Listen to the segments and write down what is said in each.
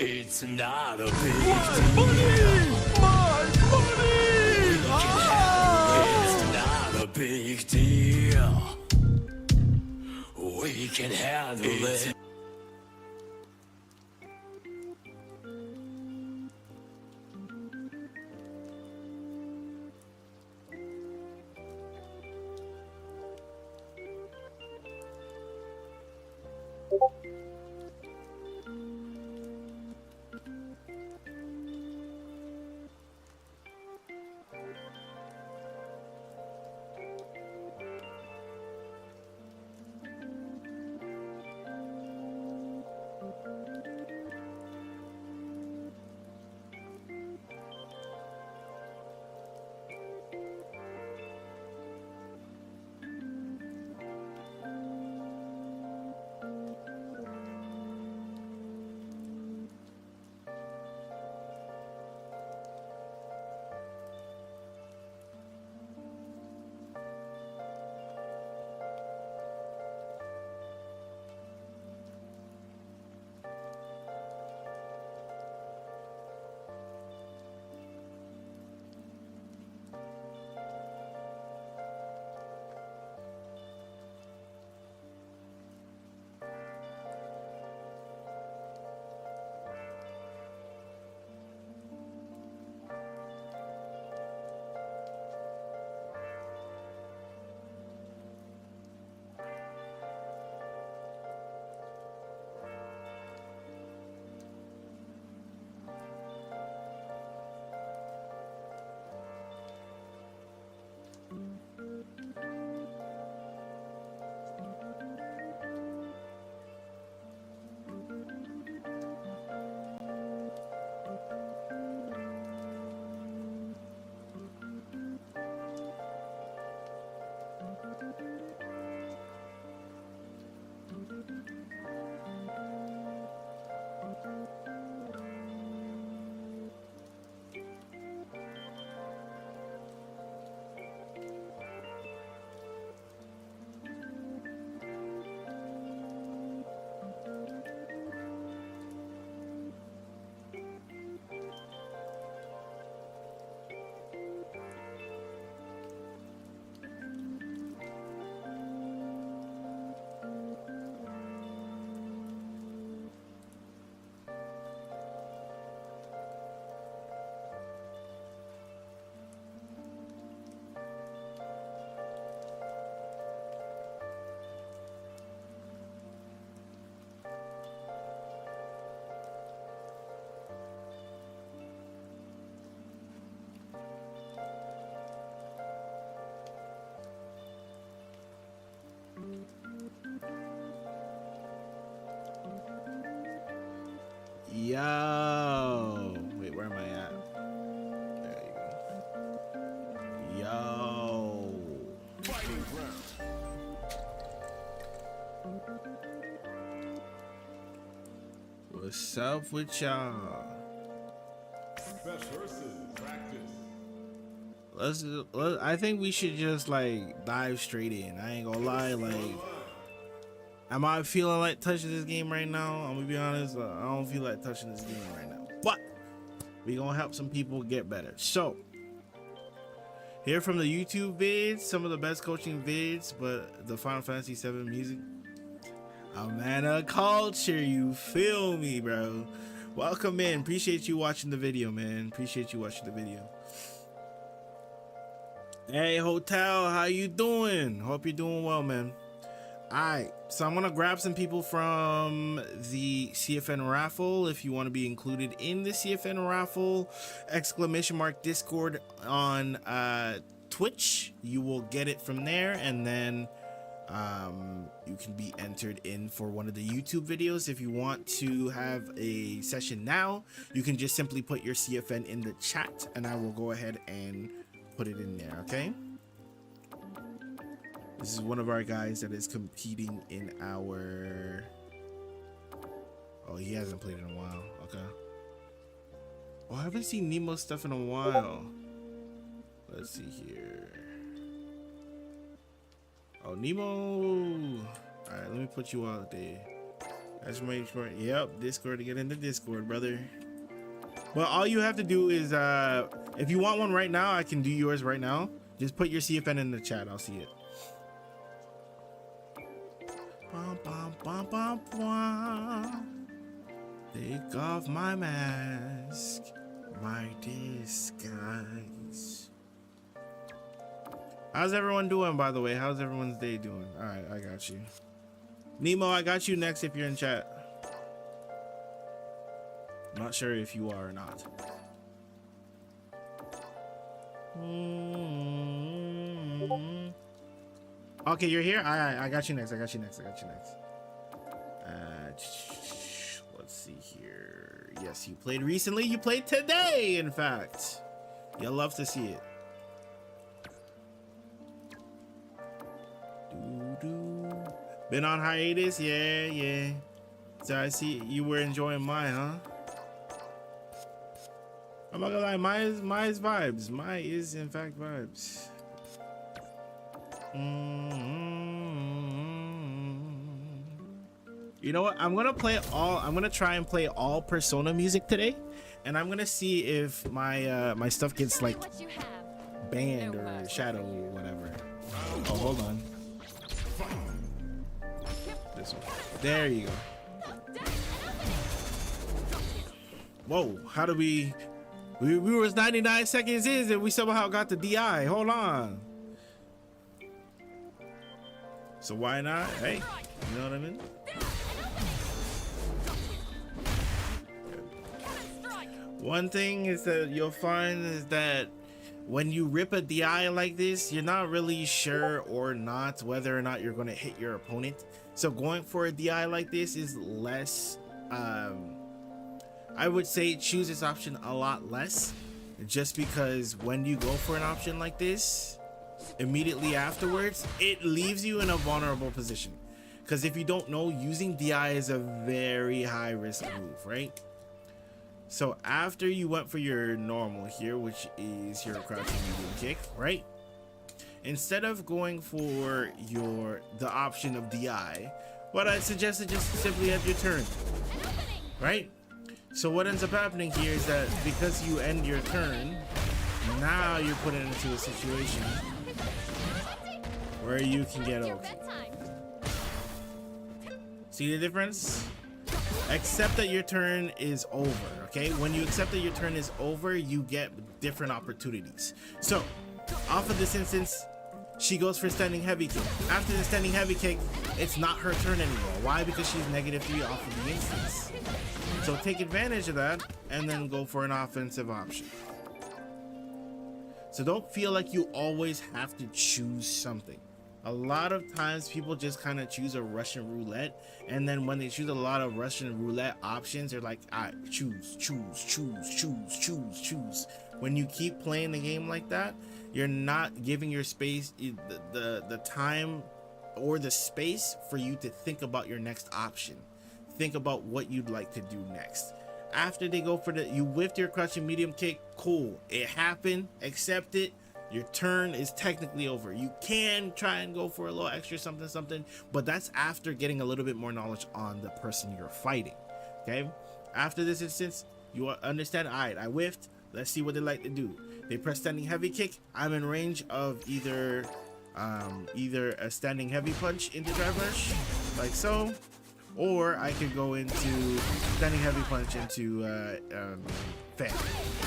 It's not a big deal. My money! It's not a big deal. We can handle it. Yo, wait, where am I at? There you go. Yo, what's up with y'all? I think we should just like dive straight in. I ain't gonna lie, like, am I feeling like touching this game right now? I'm gonna be honest, I don't feel like touching this game right now, but we gonna help some people get better. So Hear from the YouTube vids, some of the best coaching vids, but the Final Fantasy VII music, a man of culture, you feel me, bro? Welcome in. Appreciate you watching the video, man. Appreciate you watching the video. Hey, Hotel, how you doing? Hope you're doing well, man. Alright, so I'm gonna grab some people from the CFN raffle. If you want to be included in the CFN raffle, ! Discord on Twitch, you will get it from there, and then you can be entered in for one of the YouTube videos. If you want to have a session now, you can just simply put your CFN in the chat, and I will go ahead and put it in there. Okay, this is one of our guys that is competing in our... Oh, he hasn't played in a while. Okay. Oh, I haven't seen Nemo's stuff in a while. Let's see here. Oh, Nemo. All right, let me put you out there. That's make sure. Yep, Discord to get into Discord, brother. Well, all you have to do is, if you want one right now, I can do yours right now. Just put your CFN in the chat. I'll see it. Bum, bum, bum, bum, bum. Take off my mask, my disguise. How's everyone doing, by the way? How's everyone's day doing? All right, I got you. Nemo, I got you next if you're in chat. I'm not sure if you are or not. Okay, you're here? I got you next. I got you next. Let's see here. Yes, you played recently. You played today, in fact. You'll love to see it. Been on hiatus? Yeah. So I see you were enjoying mine, huh? I'm not gonna lie, mine is vibes. Mine is in fact vibes. You know what? I'm gonna try and play all Persona music today, and I'm gonna see if my my stuff gets like banned or shadow or whatever. Oh, hold on. This one. There you go. Whoa, how do we was 99 seconds in and we somehow got the DI. Hold on. So why not? Hey, you know what I mean? One thing is that you'll find is that when you rip a DI like this, you're not really sure or not whether or not you're going to hit your opponent. So going for a DI like this is less, I would say choose this option a lot less, just because when you go for an option like this, immediately afterwards, it leaves you in a vulnerable position. Because if you don't know, using DI is a very high risk move, right? So after you went for your normal here, which is your crouching medium kick, right? Instead of going for the option of DI, what I suggest is just simply have your turn, right? So what ends up happening here is that because you end your turn, now you're put into a situation where you can get okay. See the difference? Accept that your turn is over, okay? When you accept that your turn is over, you get different opportunities. So, off of this instance, she goes for standing heavy kick. After the standing heavy kick, it's not her turn anymore. Why? Because she's -3 off of the instance. So take advantage of that and then go for an offensive option. So don't feel like you always have to choose something. A lot of times people just kind of choose a Russian roulette, and then when they choose a lot of Russian roulette options, they're like, all right, choose. When you keep playing the game like that, you're not giving your space the time or the space for you to think about your next option. Think about what you'd like to do next. After they go for you whiffed your crouching medium kick, cool. It happened, accept it. Your turn is technically over. You can try and go for a little extra something, but that's after getting a little bit more knowledge on the person you're fighting, okay? After this instance, you understand, all right, I whiffed. Let's see what they like to do. They press standing heavy kick. I'm in range of either a standing heavy punch into drive rush, like so, or I could go into standing heavy punch into fan.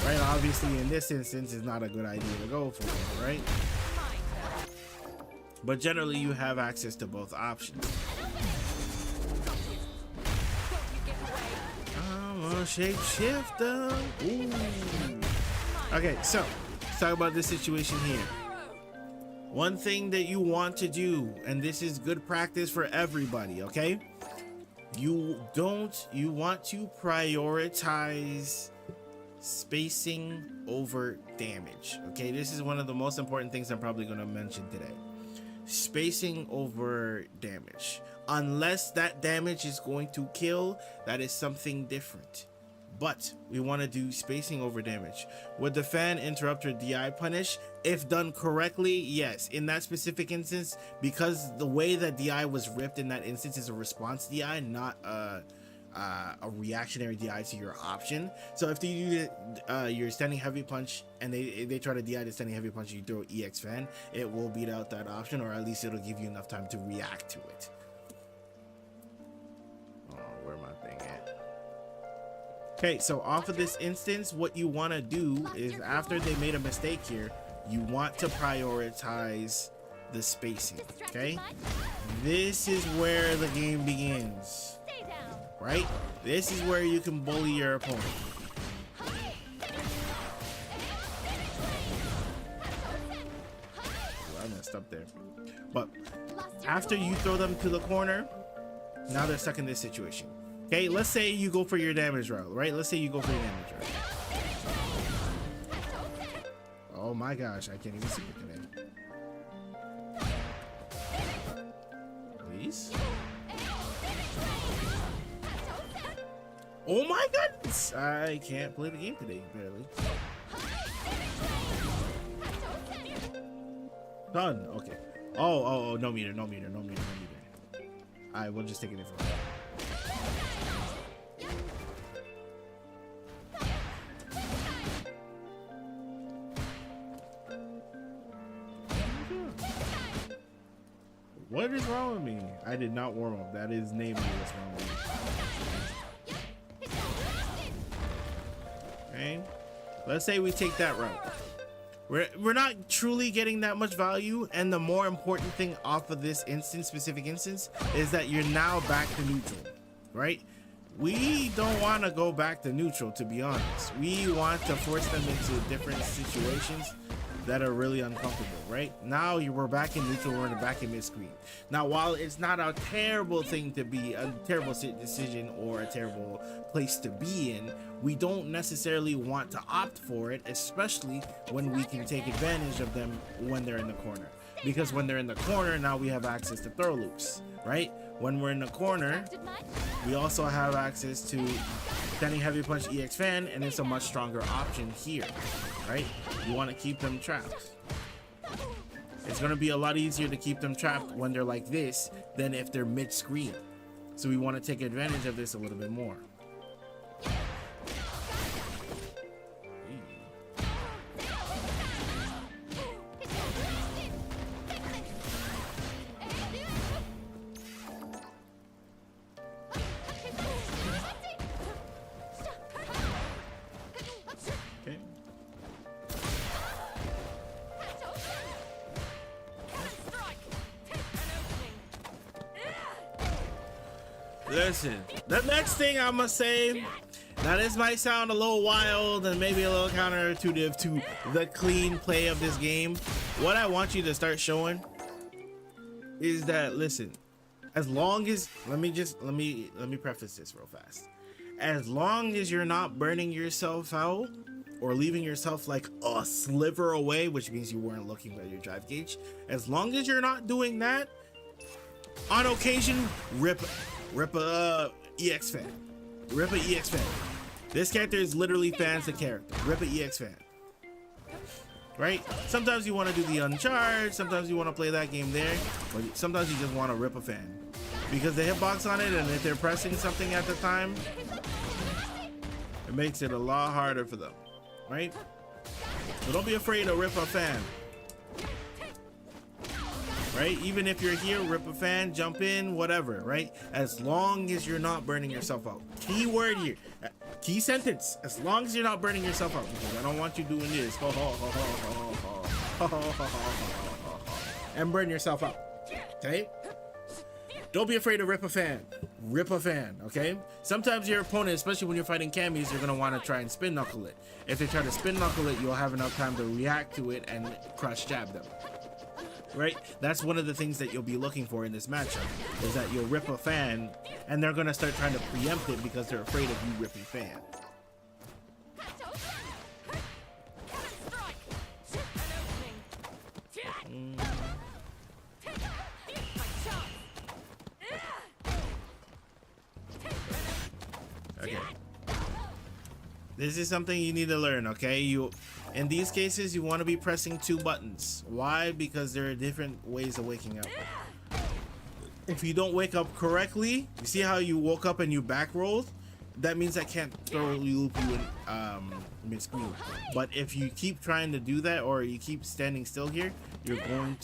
Right? Obviously, in this instance, it's not a good idea to go for, right? But generally, you have access to both options. I'm a shapeshifter. Ooh. Okay, so let's talk about this situation here. One thing that you want to do, and this is good practice for everybody, okay? You want to prioritize spacing over damage, okay? This is one of the most important things I'm probably going to mention today. Spacing over damage. Unless that damage is going to kill, that is something different. But we want to do spacing over damage. Would the fan interrupt or DI punish? If done correctly, yes. In that specific instance, because the way that DI was ripped in that instance is a response DI, not a reactionary DI to your option. So if you do your standing heavy punch and they try to DI the standing heavy punch and you throw EX fan, it will beat out that option, or at least it'll give you enough time to react to it. Oh, where my thing at? Okay, so off of this instance, what you want to do is, after they made a mistake here, you want to prioritize the spacing, okay? This is where the game begins, right? This is where you can bully your opponent. Ooh, I messed up there. But after you throw them to the corner, now they're stuck in this situation. Okay, let's say you go for your damage route, right? Let's say you go for your damage route. Oh my gosh, I can't even see it today. Please? Oh my goodness! I can't play the game today, barely. Done, okay. Oh, no meter. I will just take it in for What is wrong with me? I did not warm up. That is namely what's wrong with me. Okay. Let's say we take that route. We're not truly getting that much value, and the more important thing off of this specific instance is that you're now back to neutral, right? We don't want to go back to neutral, to be honest. We want to force them into different situations that are really uncomfortable, right? Now we're back in neutral, we're back in mid-screen. Now, while it's not a terrible thing to be, a terrible decision or a terrible place to be in, we don't necessarily want to opt for it, especially when we can take advantage of them when they're in the corner. Because when they're in the corner, now we have access to throw loops, right? When we're in the corner, we also have access to standing heavy punch EX fan, and it's a much stronger option here, right? You want to keep them trapped. It's going to be a lot easier to keep them trapped when they're like this than if they're mid-screen. So we want to take advantage of this a little bit more. Listen, the next thing I'm gonna say, now this might sound a little wild and maybe a little counterintuitive to the clean play of this game. What I want you to start showing is that, listen, as long as, let me preface this real fast. As long as you're not burning yourself out or leaving yourself like a sliver away, which means you weren't looking at your drive gauge, as long as you're not doing that, on occasion, rip a EX fan. Rip a EX fan. This character is literally fans the character. Rip a EX fan. Right? Sometimes you want to do the uncharged, sometimes you want to play that game there, but sometimes you just want to rip a fan. Because the hitbox on it, and if they're pressing something at the time, it makes it a lot harder for them. Right? So don't be afraid to rip a fan. Right? Even if you're here, rip a fan, jump in, whatever, right? As long as you're not burning yourself out. Key word here. Key sentence. As long as you're not burning yourself out. Because I don't want you doing this. And burn yourself out. Okay? Don't be afraid to rip a fan. Rip a fan, okay? Sometimes your opponent, especially when you're fighting camis, you're gonna want to try and spin knuckle it. If they try to spin knuckle it, you'll have enough time to react to it and crush jab them. Right? That's one of the things that you'll be looking for in this matchup, is that you'll rip a fan and they're gonna start trying to preempt it because they're afraid of you ripping fan. Okay. This is something you need to learn, okay? In these cases, you want to be pressing 2 buttons. Why? Because there are different ways of waking up. If you don't wake up correctly, you see how you woke up and you back rolled? That means I can't throw loop you in mid-screen. But if you keep trying to do that, or you keep standing still here, you can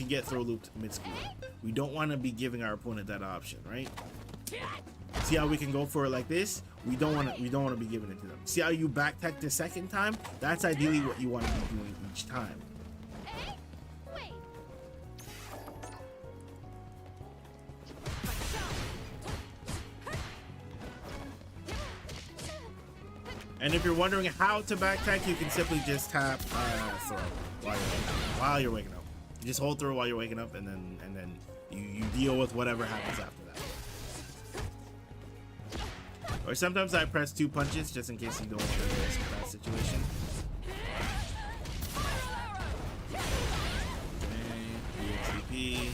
get throw looped mid-screen. We don't want to be giving our opponent that option, right? See how we can go for it like this? We don't want to be giving it to them. See how you back tech the second time? That's ideally what you want to be doing each time. And if you're wondering how to back tech, you can simply just tap throw while you're waking up. You just hold throw while you're waking up, and then you deal with whatever happens after that. Or sometimes I press 2 punches just in case you don't want to risk that situation. Okay,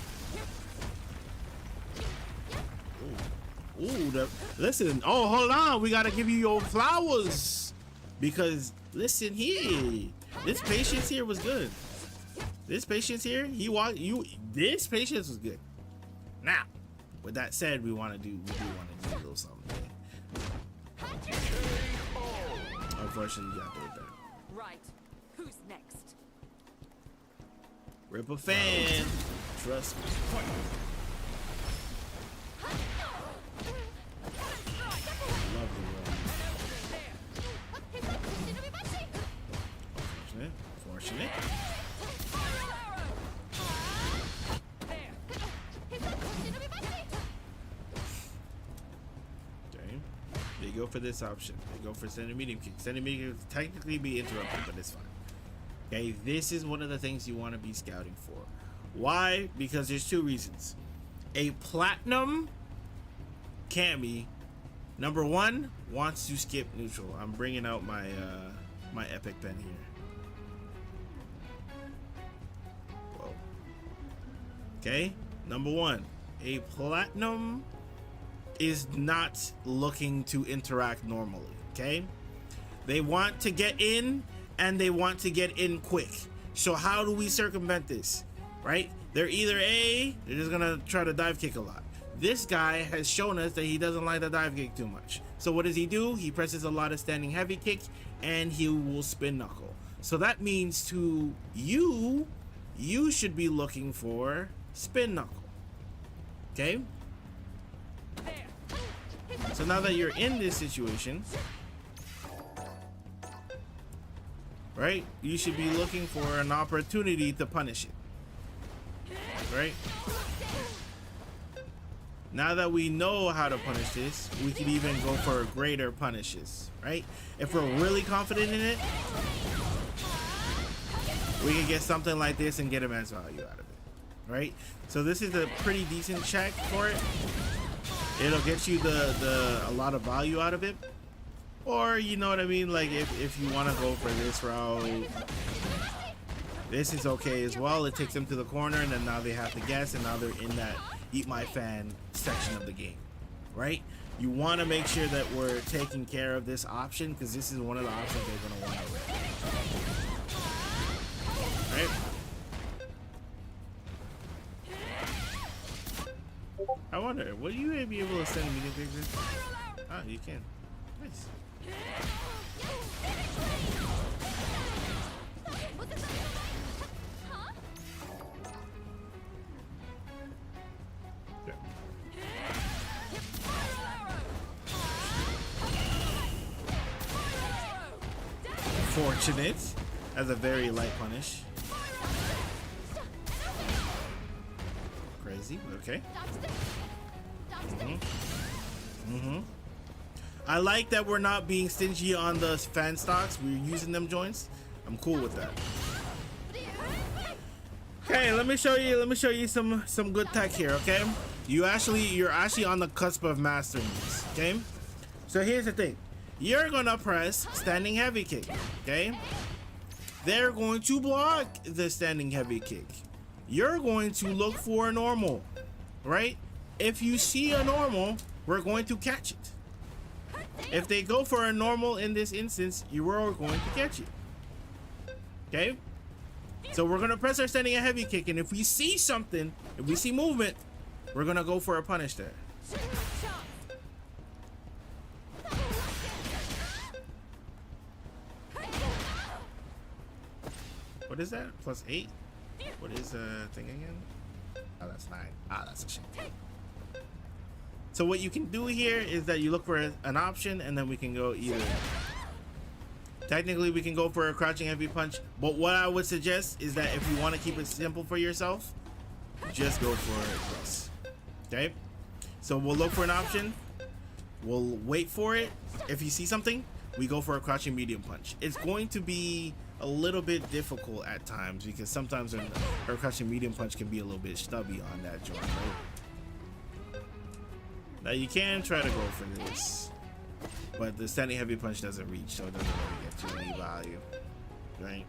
Ooh, listen. Oh, hold on. We gotta give you your flowers because listen here. This patience here was good. This patience here, this patience was good. Now, with that said, we do want to do a little something. Unfortunately, you got to do it better. Right. Who's next? Rip a fan. Trust me. Love the run. Unfortunate. They go for this option. They go for standing medium kick. Standing medium kick technically be interrupted, but it's fine. Okay, this is one of the things you want to be scouting for. Why? Because there's 2 reasons. A platinum Cammy, number 1, wants to skip neutral. I'm bringing out my my epic pen here. Whoa. Okay, number 1, a platinum is not looking to interact normally, okay? They want to get in, and they want to get in quick. So how do we circumvent this, right? They're either they're just gonna try to dive kick a lot. This guy has shown us that he doesn't like the dive kick too much. So what does he do? He presses a lot of standing heavy kick, and he will spin knuckle. So that means to you should be looking for spin knuckle, okay? So now that you're in this situation, right, you should be looking for an opportunity to punish it, right? Now that we know how to punish this, we can even go for greater punishes, right? If we're really confident in it, we can get something like this and get immense value out of it, right? So this is a pretty decent check for it. It'll get you a lot of value out of it. Or, you know what I mean, like if you want to go for this route, this is okay as well. It takes them to the corner, and then now they have to guess, and now they're in that eat my fan section of the game, right? You want to make sure that we're taking care of this option, because this is one of the options they're going to want to win. Right? I wonder, will you be able to send medium pictures? Ah, you can. Nice. unfortunate. That's a very light punish. Crazy, okay. I like that we're not being stingy on the fan stocks. We're using them joints. I'm cool with that. Okay, let me show you some good tech here, okay? You're actually on the cusp of mastering this, okay? So here's the thing. You're gonna press standing heavy kick, okay? They're going to block the standing heavy kick. You're going to look for a normal, right? If you see a normal, we're going to catch it. If they go for a normal in this instance, you are going to catch it. Okay? So we're gonna press our standing heavy kick, and if we see something, if we see movement, we're gonna go for a punish there. What is that? +8? What is the thing again? Oh, that's 9. Ah, that's a shame. So what you can do here is that you look for an option, and then we can go either. Technically, we can go for a crouching heavy punch, but what I would suggest is that if you want to keep it simple for yourself, just go for this. Okay? So we'll look for an option. We'll wait for it. If you see something, we go for a crouching medium punch. It's going to be a little bit difficult at times because sometimes our crouching medium punch can be a little bit stubby on that joint, right? Now you can try to go for this, but the standing heavy punch doesn't reach, so it doesn't really get you any value, right?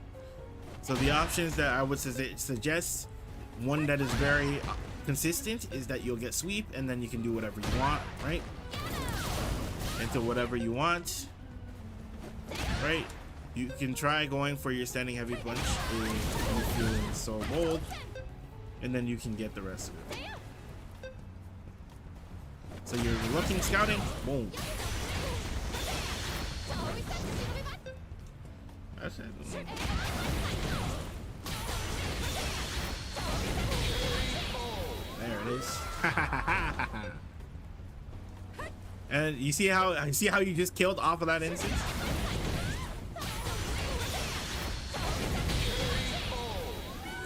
So the options that I would suggest, one that is very consistent, is that you'll get sweep, and then you can do whatever you want, right? Into whatever you want, right? You can try going for your standing heavy punch if you're feeling so bold, and then you can get the rest of it. So you're looking, scouting, boom. That's it. There it is. And you see how you just killed off of that instance?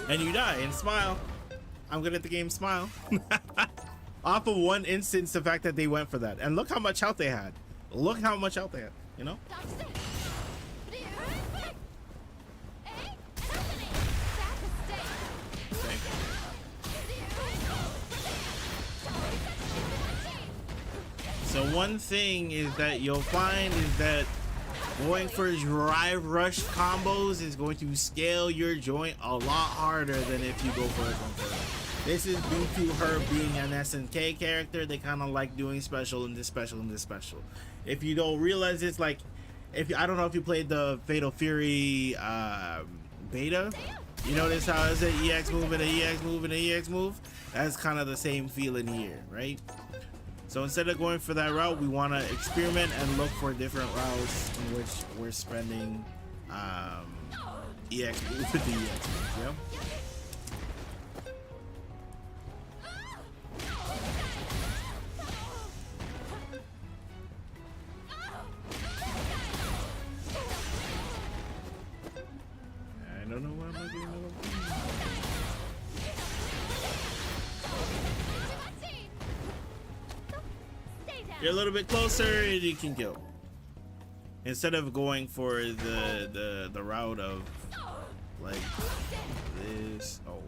And you die and smile. I'm good at the game, smile. Off of one instance, the fact that they went for that. And look how much health they had. Look how much health they had, you know? So one thing is that you'll find is that going for drive rush combos is going to scale your joint a lot harder than if you go for a comfort. This is due to her being an SNK character. They kind of like doing special and this special and this special. If you don't realize it's like, I don't know if you played the Fatal Fury beta. You notice how it's an EX move and an EX move and an EX move? That's kind of the same feeling here, right? So instead of going for that route, we want to experiment and look for different routes in which we're spending EX with the EX move, yeah? I don't know why I'm not getting another one. You're a little bit closer and you can kill. Instead of going for the route of like this. Oh.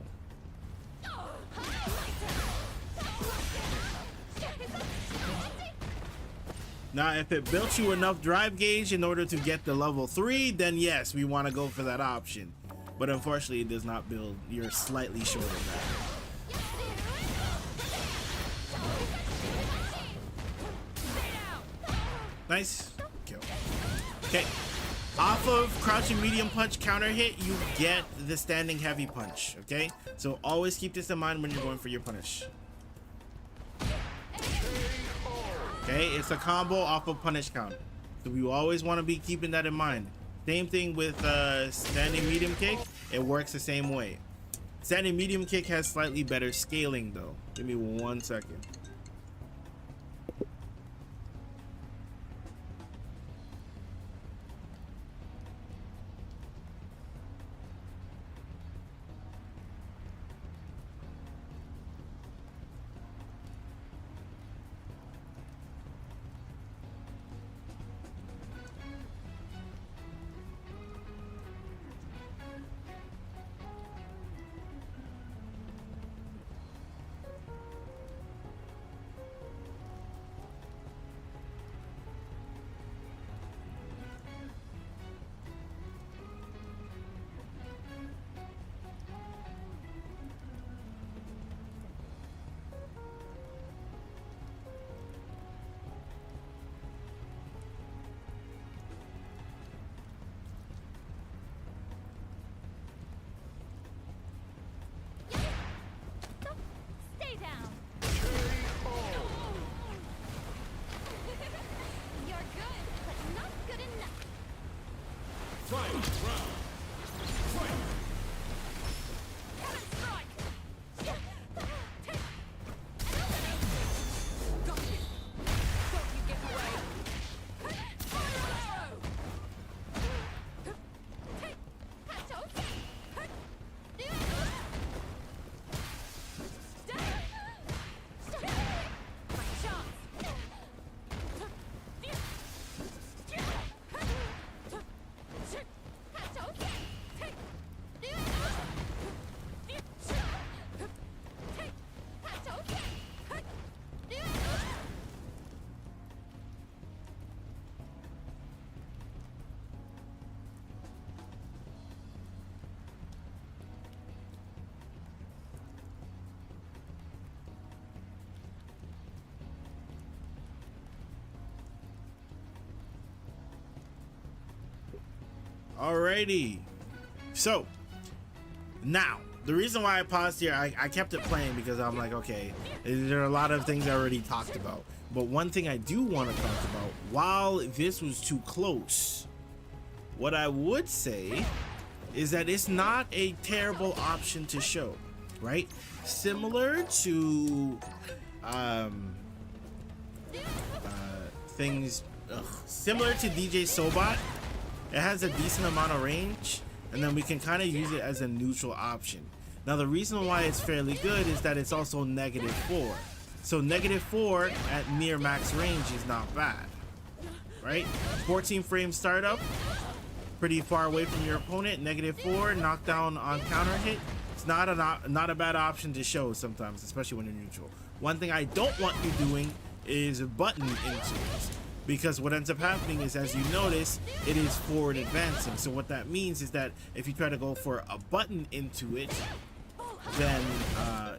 Now, if it built you enough drive gauge in order to get the level 3, then yes, we want to go for that option. But unfortunately, it does not build. You're slightly short of that. Nice. Kill. Okay. Off of crouching medium punch counter hit, you get the standing heavy punch. Okay? So always keep this in mind when you're going for your punish. Okay? It's a combo off of punish counter. So we always want to be keeping that in mind. Same thing with standing medium kick. It works the same way. Standing medium kick has slightly better scaling though. Give me 1 second. Alrighty. So now the reason why I paused here, I kept it playing because I'm like, okay, there are a lot of things I already talked about. But one thing I do want to talk about, while this was too close, what I would say is that it's not a terrible option to show, right? Similar to similar to DJ Sobot, it has a decent amount of range, and then we can kind of use it as a neutral option. Now the reason why it's fairly good is that it's also -4. So -4 at near max range is not bad, right? 14 frame startup, pretty far away from your opponent. -4 knockdown on counter hit. It's not a bad option to show sometimes, especially when you're neutral. One thing I don't want you doing is button into it, because what ends up happening is, as you notice, it is forward advancing. So what that means is that if you try to go for a button into it, then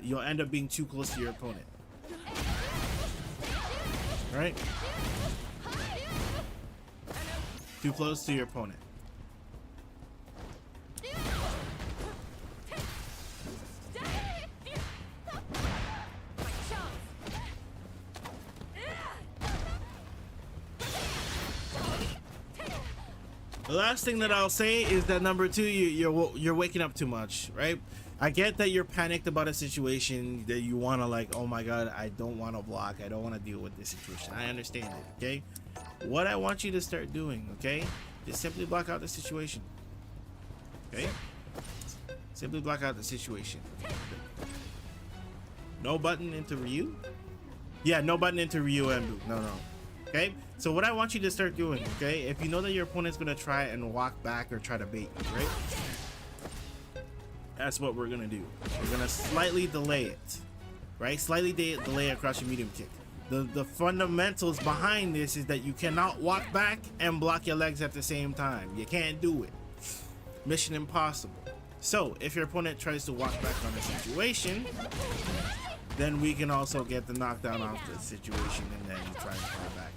you'll end up being too close to your opponent, right? Too close to your opponent. The last thing that I'll say is that number 2, you're waking up too much, right? I get that you're panicked about a situation, that you want to, like, oh my god, I don't want to block, I don't want to deal with this situation. I understand it, okay? What I want you to start doing, okay, is simply block out the situation, okay? Simply block out the situation. No button into Ryu? Yeah, no button into Ryu and Boo. No. Okay, so what I want you to start doing, okay, if you know that your opponent's gonna try and walk back or try to bait you, right? That's what we're gonna do. We're gonna slightly delay it, right? Slightly delay across your medium kick. The fundamentals behind this is that you cannot walk back and block your legs at the same time. You can't do it. Mission impossible. So if your opponent tries to walk back on the situation, then we can also get the knockdown off the situation and then try and fall back.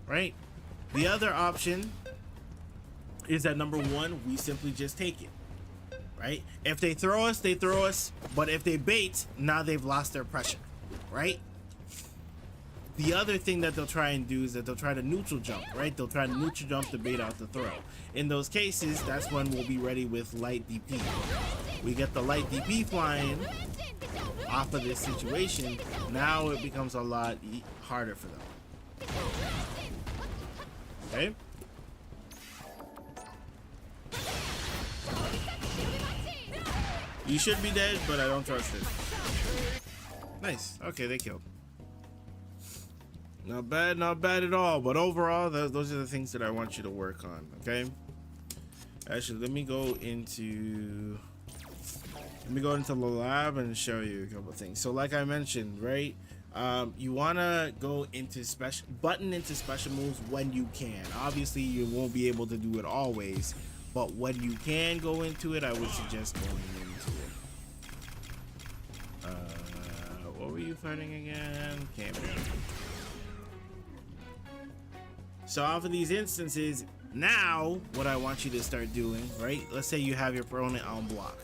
Right? The other option is that number 1, we simply just take it. Right? If they throw us, they throw us. But if they bait, now they've lost their pressure. Right? The other thing that they'll try and do is that they'll try to neutral jump, right? They'll try to neutral jump to bait out the throw. In those cases, that's when we'll be ready with light DP. We get the light DP flying off of this situation. Now it becomes a lot harder for them. Okay? You should be dead, but I don't trust it. Nice. Okay, they killed. Not bad at all. But overall, those are the things that I want you to work on. Okay. Actually, let me go into the lab and show you a couple things. So, like I mentioned, right? You wanna go into button into special moves when you can. Obviously, you won't be able to do it always, but when you can go into it, I would suggest going into it. What were you fighting again? Camera. So off of these instances, now what I want you to start doing, right? Let's say you have your opponent on block.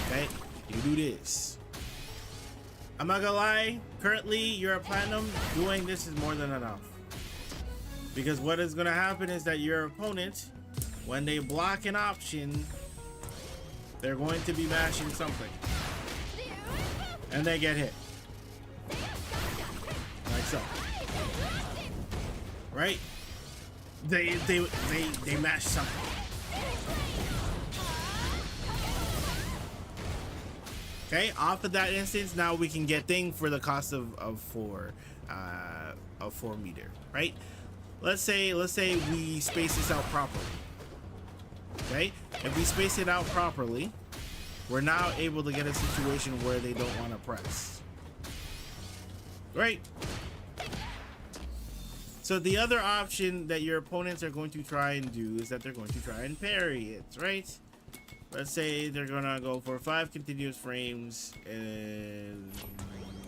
Okay? You do this. I'm not gonna lie, currently you're a platinum, doing this is more than enough. Because what is gonna happen is that your opponent, when they block an option, they're going to be mashing something. And they get hit. Like so. Right? They mash something. Okay, off of that instance, now we can get thing for the cost of 4 meter, right? Let's say we space this out properly. Okay, if we space it out properly, we're now able to get a situation where they don't want to press. Right? So the other option that your opponents are going to try and do is that they're going to try and parry it, right? Let's say they're gonna go for 5 continuous frames, and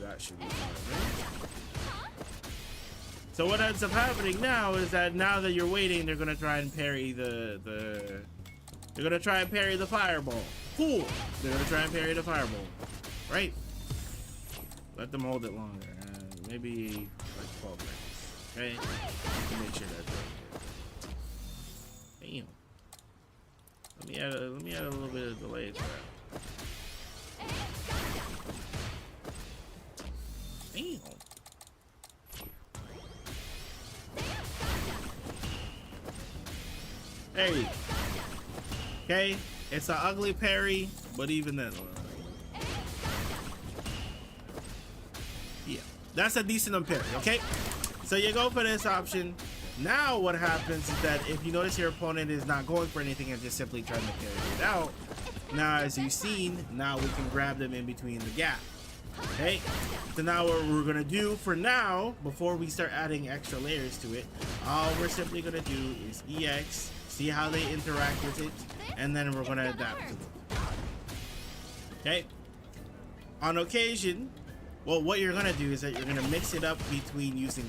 that should be fine, right? So what ends up happening now is that now that you're waiting, they're gonna try and parry they're gonna try and parry the fireball. Cool. They're gonna try and parry the fireball, right? Let them hold it longer. Maybe like 12 minutes. Okay. Make sure that's right. Damn. Let me add a little bit of delay to that. Damn. Hey. Okay, it's an ugly parry, but even then, yeah, that's a decent parry. Okay, so you go for this option. Now what happens is that if you notice your opponent is not going for anything and just simply trying to parry it out, now as you've seen, now we can grab them in between the gap. Okay, so now what we're gonna do for now, before we start adding extra layers to it, all we're simply gonna do is EX, see how they interact with it, and then we're gonna adapt to it. Okay, on occasion, well, what you're gonna do is that you're gonna mix it up between using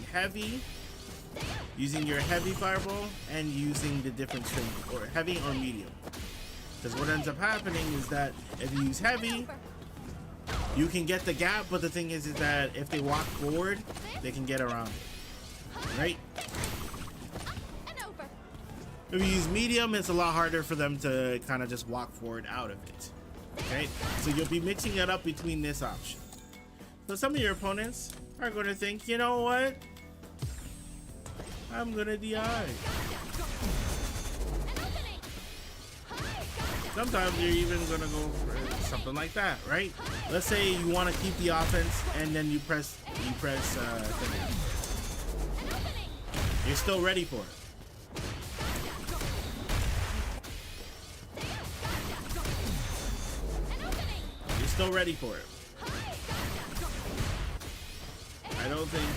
your heavy fireball and using the different strength, or heavy or medium. Because what ends up happening is that if you use heavy, you can get the gap, but the thing is that if they walk forward, they can get around it, right? If you use medium, it's a lot harder for them to kind of just walk forward out of it. Okay, so you'll be mixing it up between this option. So some of your opponents are going to think, you know what? I'm going to DI. Sometimes you're even going to go for something like that, right? Let's say you want to keep the offense and then you press you're still ready for it. Still ready for it. I don't think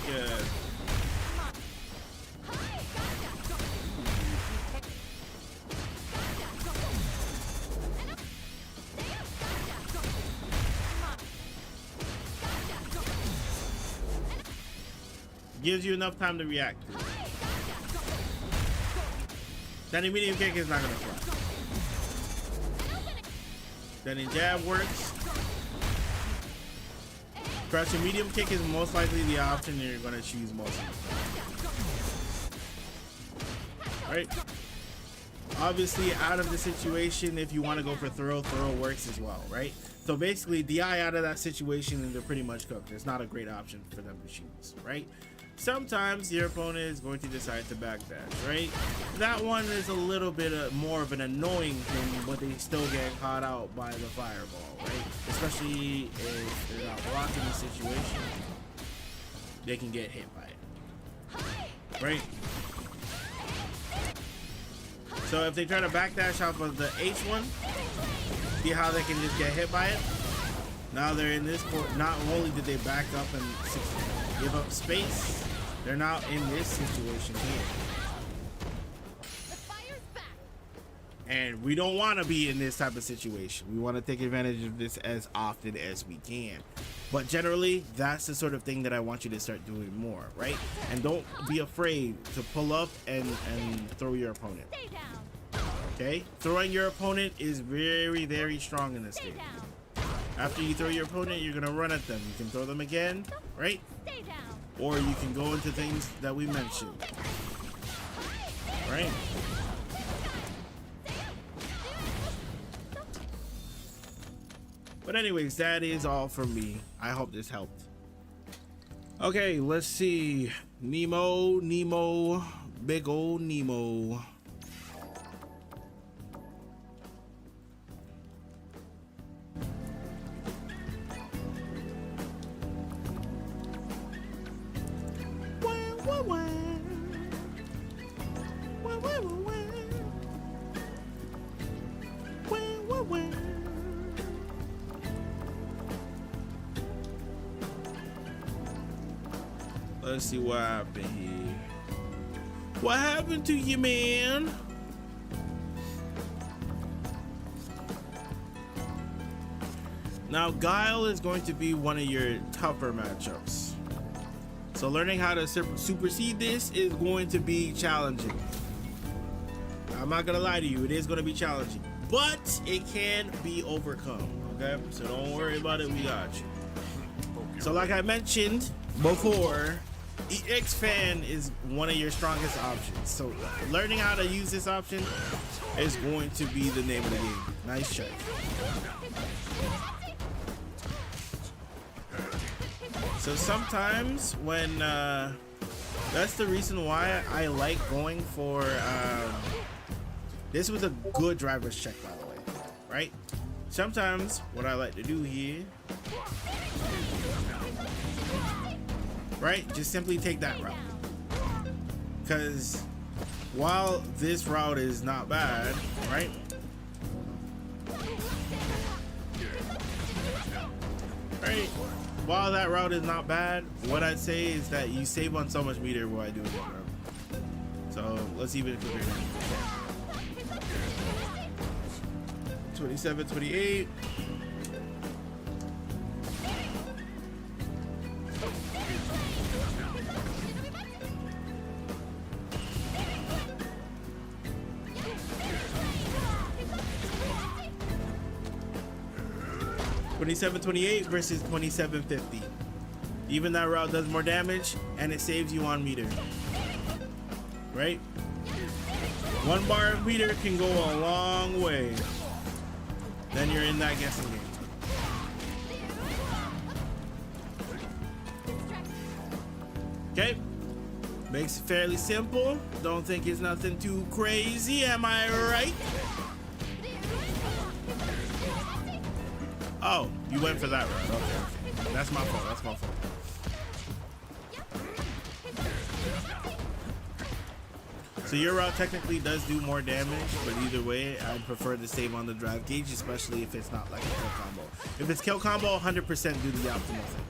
gives you enough time to react to it. Then the medium kick is not gonna fly. Then the jab works. Crouching medium kick is most likely the option you're going to choose most of the time. Right? Obviously, out of the situation, if you want to go for throw works as well, right? So basically, DI out of that situation and they're pretty much cooked. It's not a great option for them to choose, right? Sometimes your opponent is going to decide to backdash, right? That one is a little bit more of an annoying thing, but they still get caught out by the fireball, right? Especially if they're not blocking the situation, they can get hit by it, right? So if they try to backdash off of the H1, see how they can just get hit by it? Now they're in this court. Not only did they back up and give up space, they're now in this situation here. And we don't want to be in this type of situation. We want to take advantage of this as often as we can. But generally, that's the sort of thing that I want you to start doing more, right? And don't be afraid to pull up and throw your opponent. Okay? Throwing your opponent is very, very strong in this game. After you throw your opponent, you're going to run at them. You can throw them again, right? Or you can go into things that we mentioned, right? But anyways, that is all from me. I hope this helped. Okay, let's see. Nemo, big old Nemo. Let's see what happened here. What happened to you, man? Now, Guile is going to be one of your tougher matchups. So learning how to supersede this is going to be challenging. I'm not gonna lie to you, it is gonna be challenging, but it can be overcome, okay? So don't worry about it, we got you. So like I mentioned before, EX fan is one of your strongest options. So learning how to use this option is going to be the name of the game. Nice check. So sometimes when that's the reason why I like going for this was a good driver's check, by the way, right? Sometimes what I like to do here, right, just simply take that route, because while this route is not bad, right, while that route is not bad, what I'd say is that you save on so much meter while doing that route. So let's even quicker now. 27, 28. $27.28 versus $27.50. Even that route does more damage and it saves you on meter. Right? 1 bar of meter can go a long way. Then you're in that guessing game. Okay. Makes it fairly simple. Don't think it's nothing too crazy, am I right? Oh, you went for that route. Okay. That's my fault. That's my fault. So your route technically does do more damage, but either way, I'd prefer to save on the drive gauge, especially if it's not like a kill combo. If it's kill combo, 100% do the optimal thing.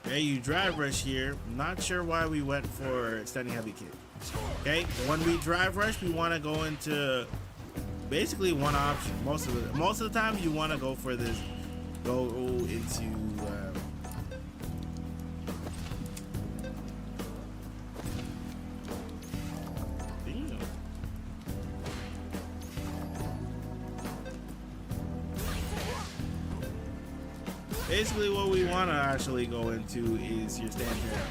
Okay, you drive rush here. Not sure why we went for standing heavy kick. Okay, when we drive rush, we want to go into basically one option. Most of the time, you want to go for this. Go into. Basically, what we want to actually go into is your stand jab.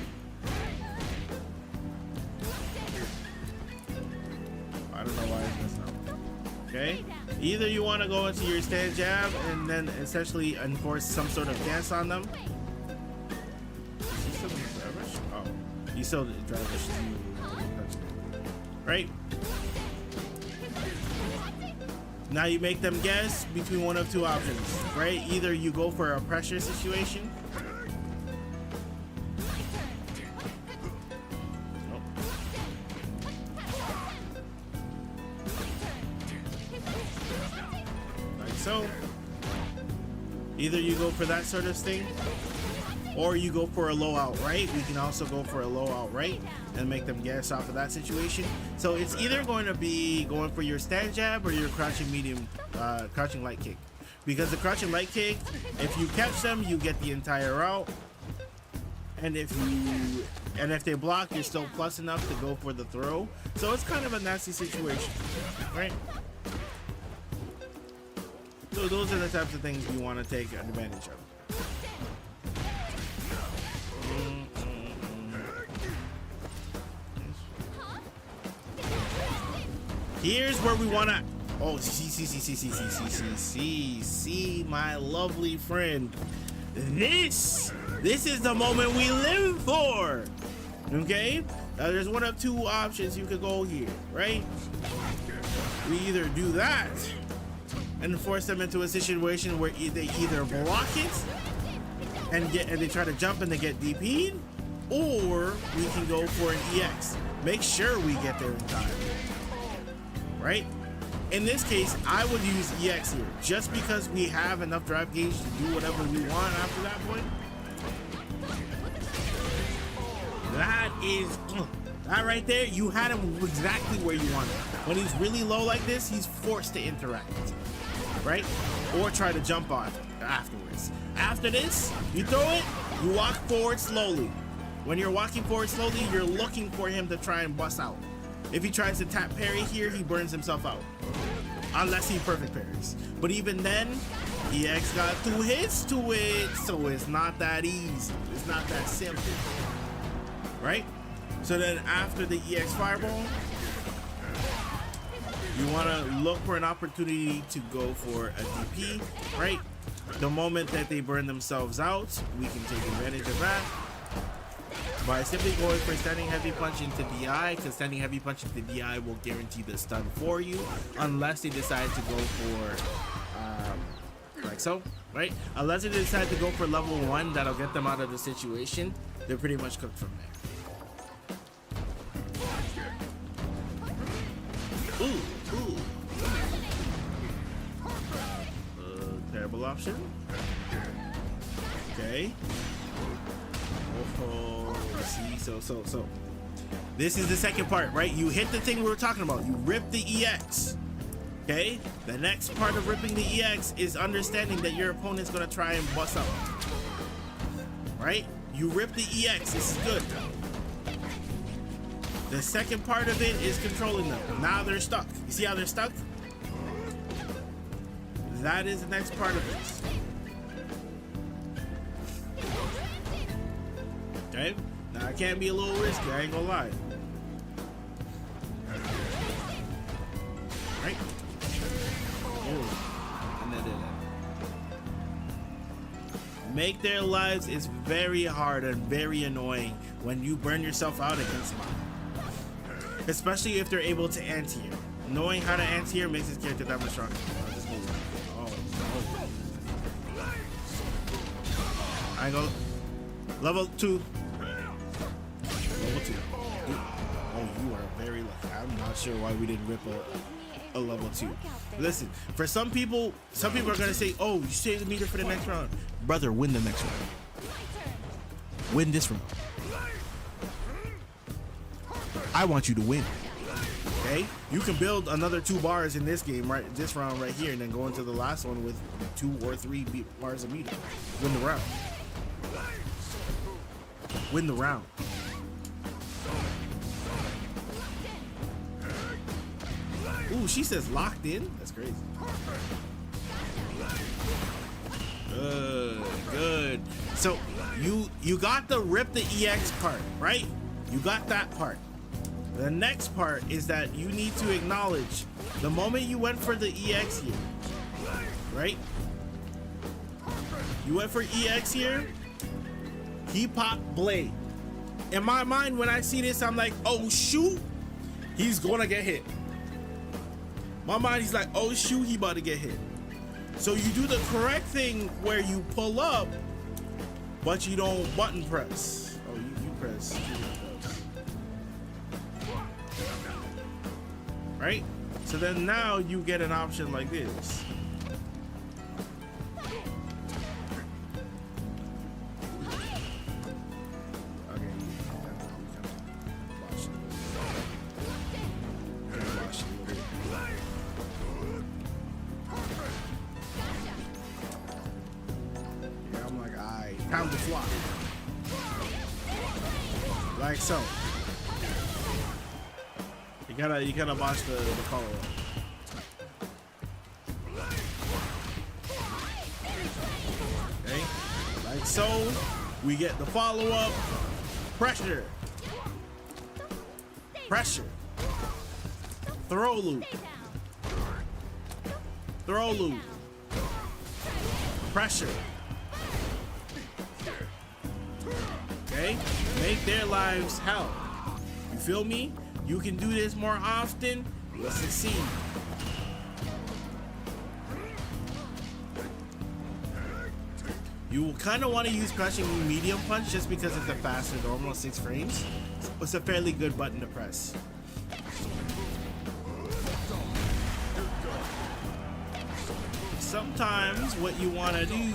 I don't know why it's messing up. Okay? Either you want to go into your stand jab and then essentially enforce some sort of dance on them. Oh, you still drive rush. Right? Now you make them guess between one of two options, right? Either you go for a pressure situation. Nope. Like so. Either you go for that sort of thing, or you go for a low outright. We can also go for a low outright and make them guess off of that situation. So it's either going to be going for your stand jab or your crouching medium, crouching light kick. Because the crouching light kick, if you catch them, you get the entire route. And if they block, you're still plus enough to go for the throw. So it's kind of a nasty situation, right? So those are the types of things you want to take advantage of. Here's where we wanna. Oh, see, my lovely friend. This is the moment we live for. Okay? Now there's one of two options you could go here, right? We either do that and force them into a situation where they either block it and they try to jump and they get DP'd, or we can go for an EX. Make sure we get there in time. Right? In this case, I would use EX here, just because we have enough drive gauge to do whatever we want after that point. That right there, you had him exactly where you wanted. When he's really low like this, he's forced to interact, right? Or try to jump on afterwards. After this, you throw it, you walk forward slowly. When you're walking forward slowly, you're looking for him to try and bust out. If he tries to tap parry here, he burns himself out. Unless he perfect parries. But even then, EX got 2 hits to it, so it's not that easy. It's not that simple. Right? So then after the EX fireball, you want to look for an opportunity to go for a DP, right? The moment that they burn themselves out, we can take advantage of that by simply going for standing heavy punch into DI, because standing heavy punch into DI will guarantee the stun for you, unless they decide to go for like so, right? Unless they decide to go for level 1, that'll get them out of the situation. They're pretty much cooked from there. Ooh. Terrible option. Okay. Oh, see, so. This is the second part, right? You hit the thing we were talking about. You rip the EX. Okay? The next part of ripping the EX is understanding that your opponent's gonna try and bust out. Right? You rip the EX. This is good. The second part of it is controlling them. Now they're stuck. You see how they're stuck? That is the next part of this. Okay? Now I can't be a little risky, I ain't gonna lie. Right? Oh, and then make their lives is very hard and very annoying when you burn yourself out against them. Especially if they're able to anti-air. Knowing how to anti-air makes this character that much stronger. I go level 2. Level 2. Oh, you are very lucky. I'm not sure why we didn't rip a level 2. Listen, for some people are gonna say, "Oh, you save the meter for the next round." Brother, win the next round. Win this round. I want you to win. Okay? You can build another 2 bars in this game, right? This round right here, and then go into the last one with 2 or 3 bars of meter. Win the round. Win the round. Ooh, she says locked in. That's crazy. Good. So you got the rip the EX part, right? You got that part. The next part is that you need to acknowledge the moment you went for the EX here, right? You went for EX here. He popped blade. In my mind, when I see this, I'm like, oh shoot, he's gonna get hit. My mind, he's like, oh shoot, he about to get hit. So you do the correct thing where you pull up, but you don't button press. Oh, you press. Right? So then now you get an option like this. Time to fly. Like so. You gotta watch the follow up. Okay? Like so. We get the follow up. Pressure. Pressure. Throw loop. Throw loop. Pressure. Okay? Make their lives hell. You feel me? You can do this more often, you'll succeed. You will kind of want to use crushing medium punch just because it's a faster normal 6 frames. It's a fairly good button to press. Sometimes what you want to do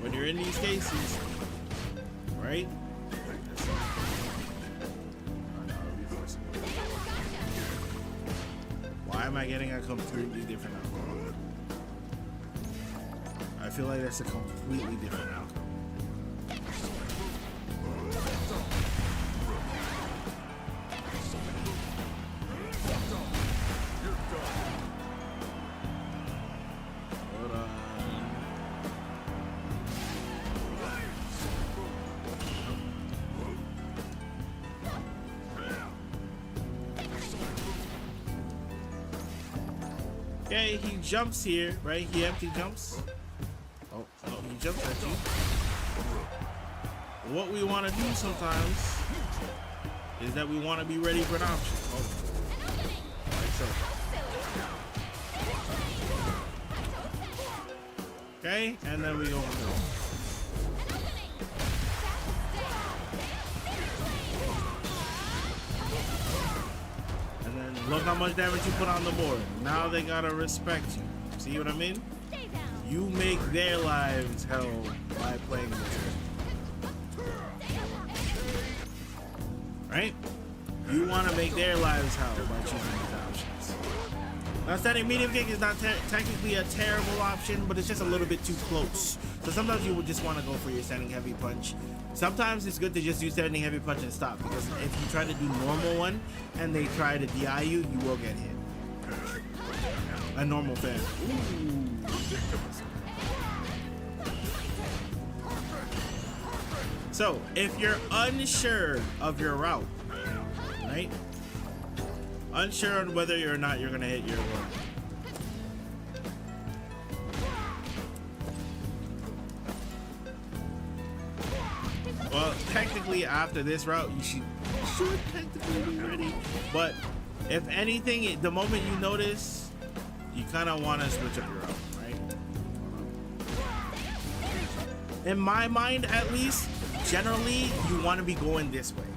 when you're in these cases, right? am I getting a completely different outcome? I feel like that's a completely different outcome. Hold on. Okay, he jumps here, right? He empty jumps. Oh, no, he jumps at you. What we want to do sometimes is that we want to be ready for an option. Oh, like so. Okay, and then we go for it. And then look how much damage you put on the board. Now they gotta respect you. See what I mean? You make their lives hell by playing this game. Right? You want to make their lives hell by choosing these options. Now, standing medium kick is not technically a terrible option, but it's just a little bit too close. So sometimes you would just want to go for your standing heavy punch. Sometimes it's good to just do standing heavy punch and stop, because if you try to do normal one and they try to DI you, you will get hit. A normal fan. Ooh. So, if you're unsure of your route, right? Unsure on whether or not you're gonna hit your one. Well, technically after this route, you should technically be ready. But if anything, the moment you notice, you kind of want to switch up your route, right? In my mind, at least, generally, you want to be going this way,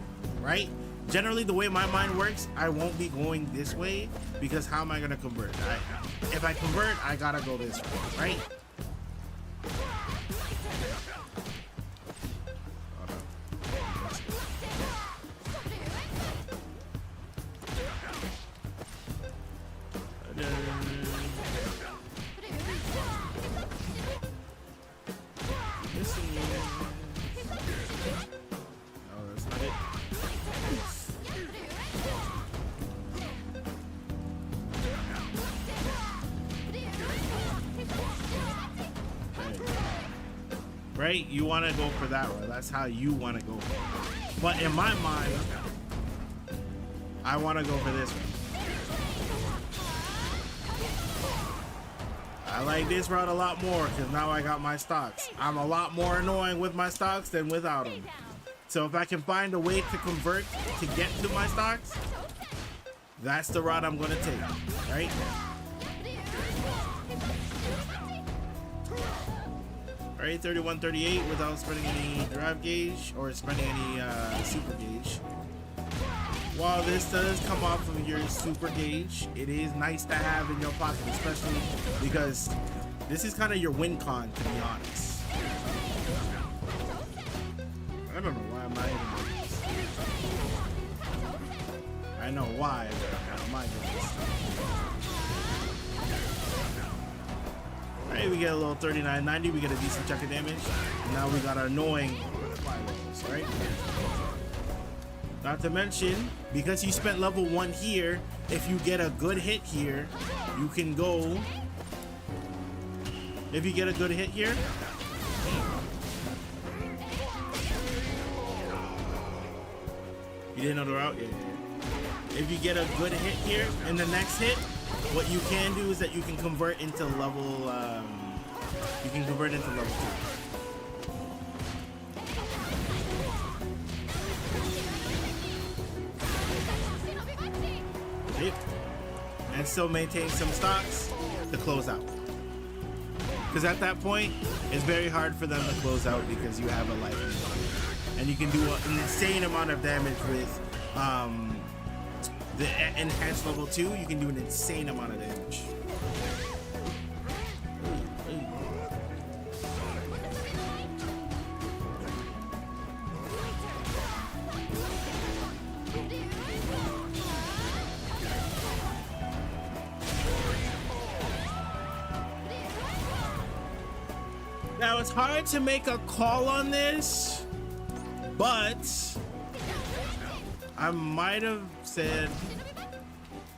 right? Generally, the way my mind works, I won't be going this way, because how am I going to convert? If I convert, I got to go this way, right? Right? You want to go for that way. That's how you want to go for it. But in my mind, I want to go for this one. I like this route a lot more because now I got my stocks. I'm a lot more annoying with my stocks than without them. So if I can find a way to convert to get to my stocks, that's the route I'm going to take, right? Alright, 31-38 without spending any drive gauge or spending any super gauge. While this does come off of your super gauge, it is nice to have in your pocket, especially because this is kind of your win con, to be honest. I don't know why I'm not hitting this. I know why, but I'm not hitting this. Alright, we get a little 39-90, we get a decent chunk of damage. And now we got our annoying fly rolls, right? Not to mention, because you spent level 1 here, if you get a good hit here, you can go... If you get a good hit here... You didn't know the route? Yeah. If you get a good hit here, in the next hit, what you can do is that you can convert into level, you can convert into level 2. Okay. And still maintain some stocks to close out. Because at that point, it's very hard for them to close out because you have a life. And you can do an insane amount of damage with the enhanced level 2. You can do an insane amount of damage. Now it's hard to make a call on this, but I might have said,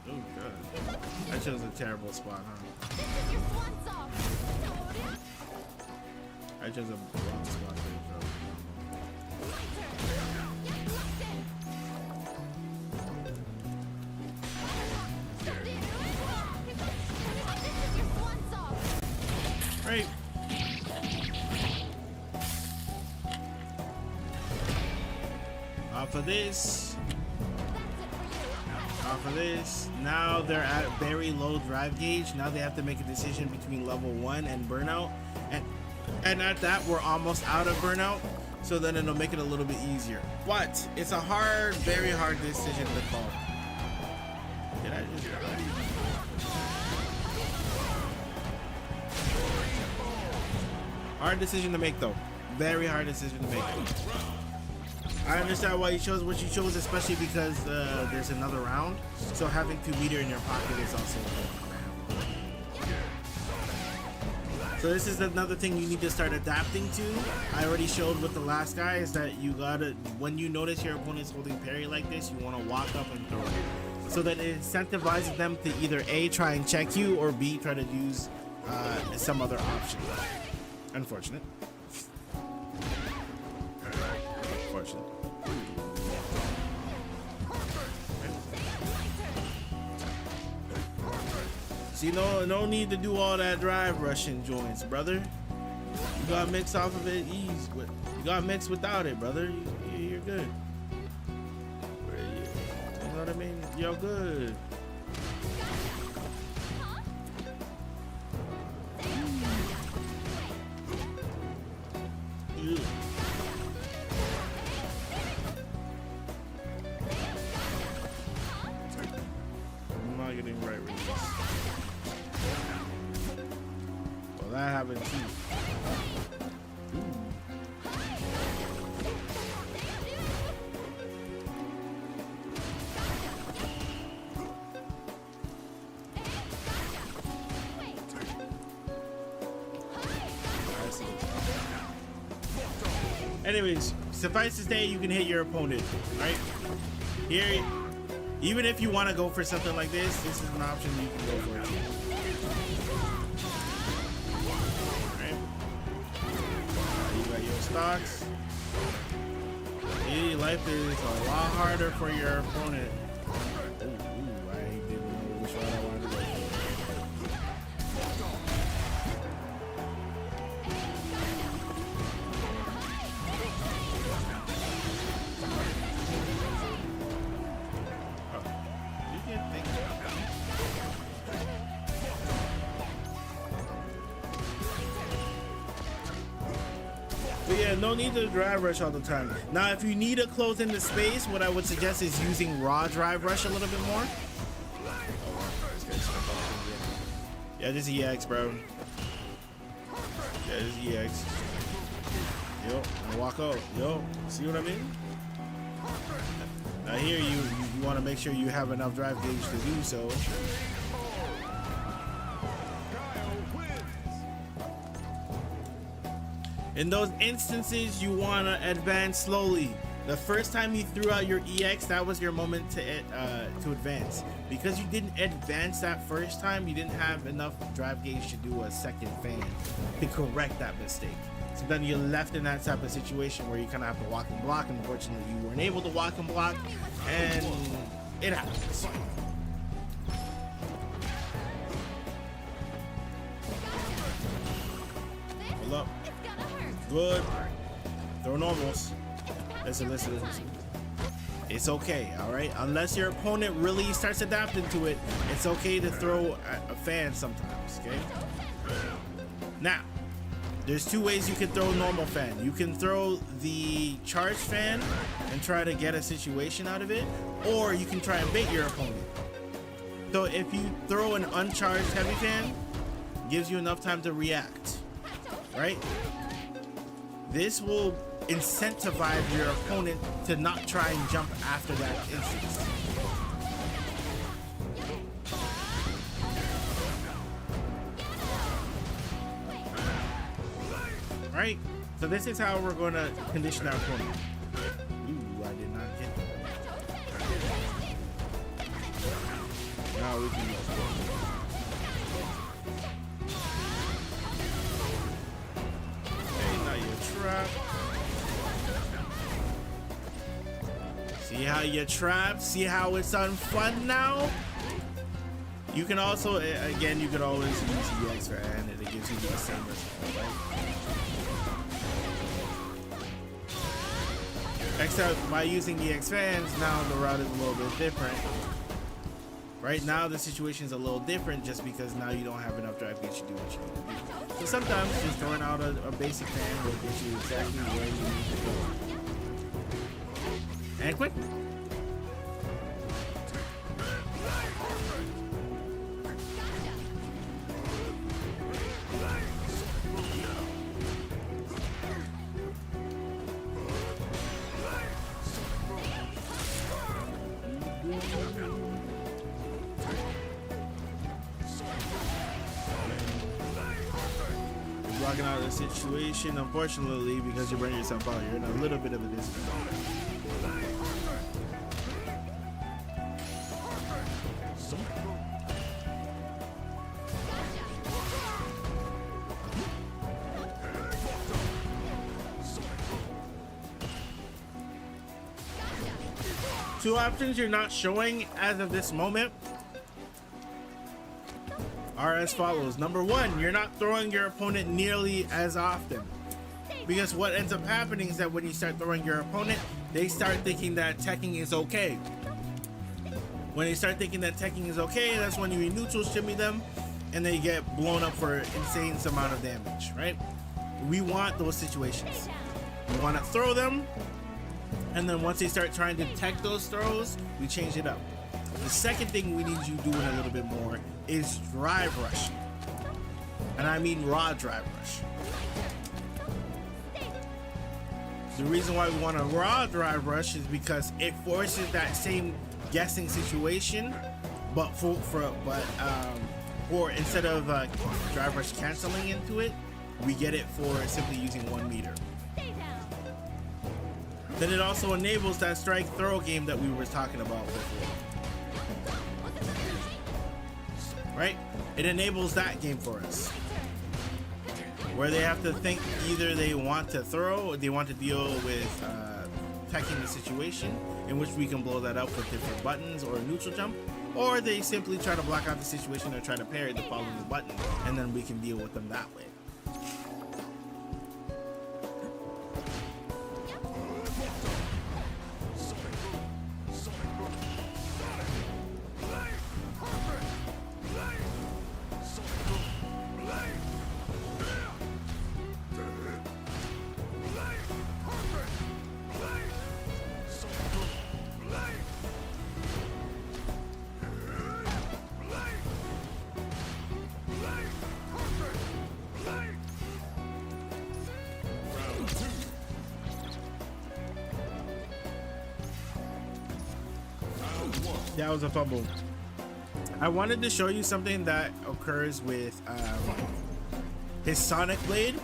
oh god, I chose a terrible spot, huh? I chose a wrong spot there, bro. Right. Off of this. Off of this. Now they're at very low drive gauge. Now they have to make a decision between level 1 and burnout. And at that, we're almost out of burnout. So then it'll make it a little bit easier. But it's a hard, very hard decision to call. Did I just die? Hard decision to make though. Very hard decision to make. I understand why you chose what you chose, especially because there's another round. So having 2 meter in your pocket is also good. So this is another thing you need to start adapting to. I already showed with the last guy is that you gotta, when you notice your opponent's holding parry like this, you want to walk up and throw it. So that it incentivizes them to either A, try and check you, or B, try to use some other option. Unfortunate. Unfortunate. See, no need to do all that drive rushing joints, brother. You gotta mix off of it easy. You gotta mix without it, brother. You're good. You know what I mean? You're good. I'm not getting right with this. Well, that happened too. Anyways, suffice to say, you can hit your opponent, right? Here, even if you want to go for something like this, this is an option you can go for. Right? You got your stocks. Hey, life is a lot harder for your opponent. Ooh, I didn't know which one I wanted to go for. But yeah, no need to drive rush all the time. Now, if you need to close in the space, what I would suggest is using raw drive rush a little bit more. Yeah, just EX, bro. Yeah, just EX. Yo, and walk out. Yo, see what I mean? Now here, you want to make sure you have enough drive gauge to do so. In those instances, you want to advance slowly. The first time you threw out your EX, that was your moment to advance. Because you didn't advance that first time, you didn't have enough drive gauge to do a second fan to correct that mistake. So then you're left in that type of situation where you kind of have to walk and block. Unfortunately, you weren't able to walk and block, and it happens. Hold up. Good. Throw normals. Listen. It's okay, all right? Unless your opponent really starts adapting to it, it's okay to throw a fan sometimes, okay? Now, there's 2 ways you can throw a normal fan. You can throw the charge fan and try to get a situation out of it, or you can try and bait your opponent. So if you throw an uncharged heavy fan, it gives you enough time to react, right? This will incentivize your opponent to not try and jump after that instance. right? So this is how we're going to condition our opponent. Ooh, I did not get that. Now we can use it. Okay, now you trap. See how you trap? See how it's unfun now? You can also, again, you could always use EX for and it gives you the same result, right? Except by using EX fans, now the route is a little bit different. Right now, the situation is a little different just because now you don't have enough drive gauge to do what you need to do. So sometimes just throwing out a basic fan will get you exactly where you need to go. And quick. Blocking out of the situation, unfortunately, because you're burning yourself out. You're in a little bit of a disadvantage. Two options you're not showing as of this moment are as follows. Number one, you're not throwing your opponent nearly as often. Because what ends up happening is that when you start throwing your opponent, they start thinking that teching is okay. When they start thinking that teching is okay, that's when you neutral shimmy them and they get blown up for insane amount of damage, right? We want those situations. We want to throw them, and then once they start trying to tech those throws, we change it up. The second thing we need you doing a little bit more is drive rush. And I mean raw drive rush. The reason why we want a raw drive rush is because it forces that same guessing situation, but for instead of drive rush canceling into it, we get it for simply using 1 meter. Then it also enables that strike throw game that we were talking about before. Right? It enables that game for us. Where they have to think either they want to throw or they want to deal with attacking the situation, in which we can blow that up with different buttons or a neutral jump, or they simply try to block out the situation or try to parry the following button, and then we can deal with them that way. That was a fumble. I wanted to show you something that occurs with his Sonic Blade.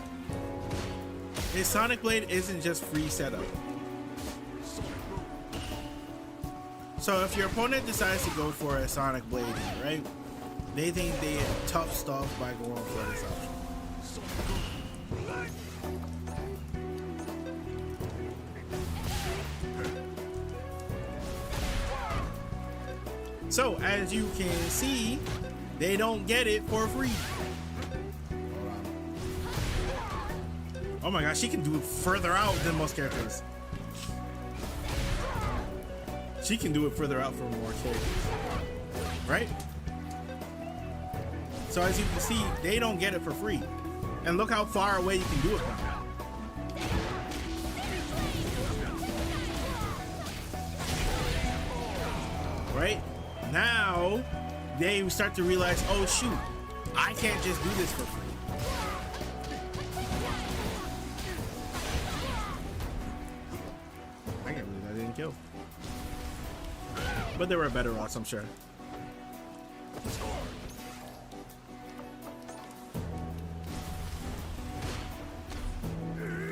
His Sonic Blade isn't just free setup. So if your opponent decides to go for a Sonic Blade, right? They think they tough stuff by going for this option. So as you can see, they don't get it for free. Oh my gosh, she can do it further out than most characters. She can do it further out from more characters, right? So as you can see, they don't get it for free. And look how far away you can do it from now. Right? Now, they start to realize, oh shoot, I can't just do this for free. I can't believe I didn't kill. But there were better routes, I'm sure.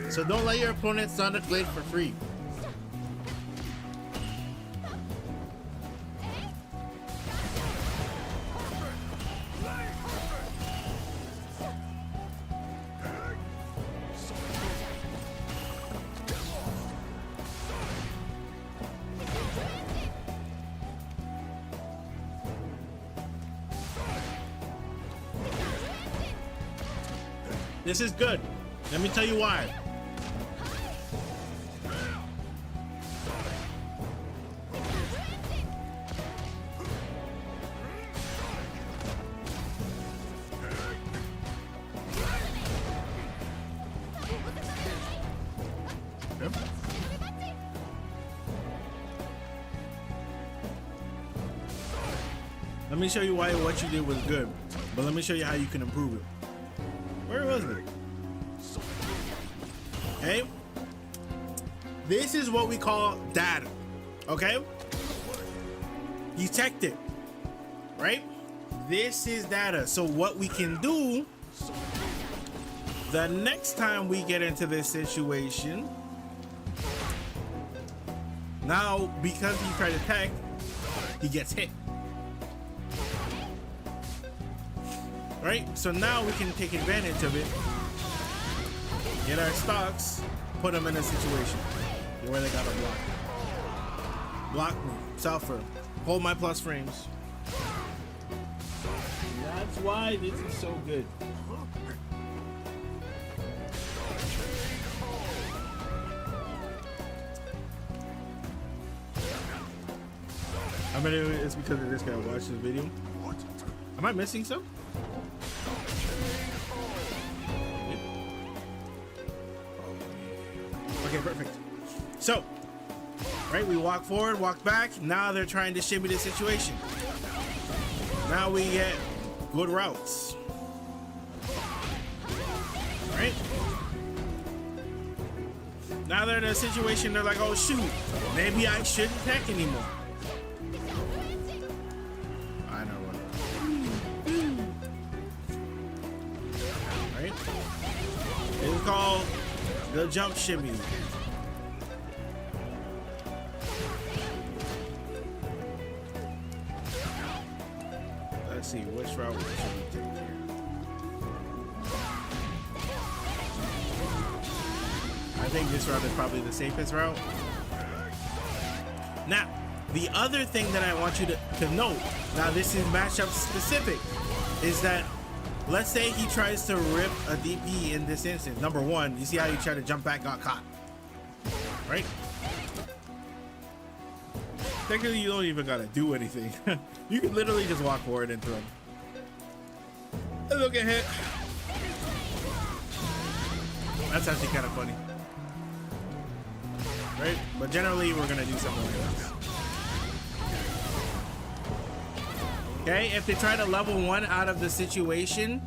So don't let your opponent Sonic Blade for free. This is good. Let me tell you why. Yep. Let me show you why what you did was good, but let me show you how you can improve it. Where was it? Okay. This is what we call data. Okay? Detect it. Right? This is data. So what we can do the next time we get into this situation, now because he tried to attack, he gets hit. Right? So now we can take advantage of it, get our stocks, put them in a situation where they gotta block me, suffer, hold my plus frames. That's why this is so good. I mean, it's because of this guy watched this video. Am I missing some? Okay, perfect. So, right, we walk forward, walk back. Now they're trying to shimmy the situation. Now we get good routes. Right? Now they're in a situation, they're like, oh shoot, maybe I shouldn't attack anymore. I know what. Right? It's called the jump shimmy. Let's see, which route should we take here? I think this route is probably the safest route. Now, the other thing that I want you to note, now this is matchup specific, is that let's say he tries to rip a DP in this instance. Number one, you see how he tried to jump back, got caught, right? Technically, you don't even gotta do anything. You can literally just walk forward and throw him. And they'll get hit. That's actually kind of funny, right? But generally, we're gonna do something like this. Okay, if they try to level one out of the situation,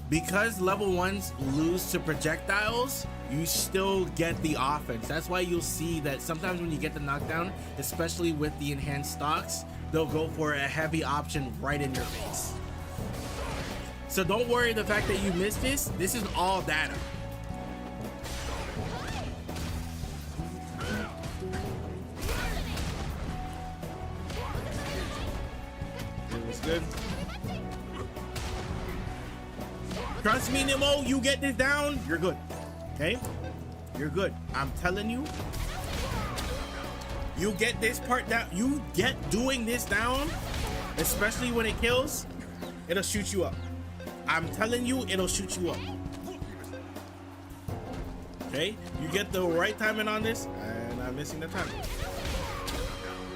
because level ones lose to projectiles, you still get the offense. That's why you'll see that sometimes when you get the knockdown, especially with the enhanced stocks, they'll go for a heavy option right in your face. So don't worry the fact that you missed this. This is all data. Good. Trust me, Nemo, you get this down, you're good. Okay? You're good. I'm telling you. You get this part down. You get doing this down, especially when it kills, it'll shoot you up. I'm telling you, it'll shoot you up. Okay? You get the right timing on this, and I'm missing the timing.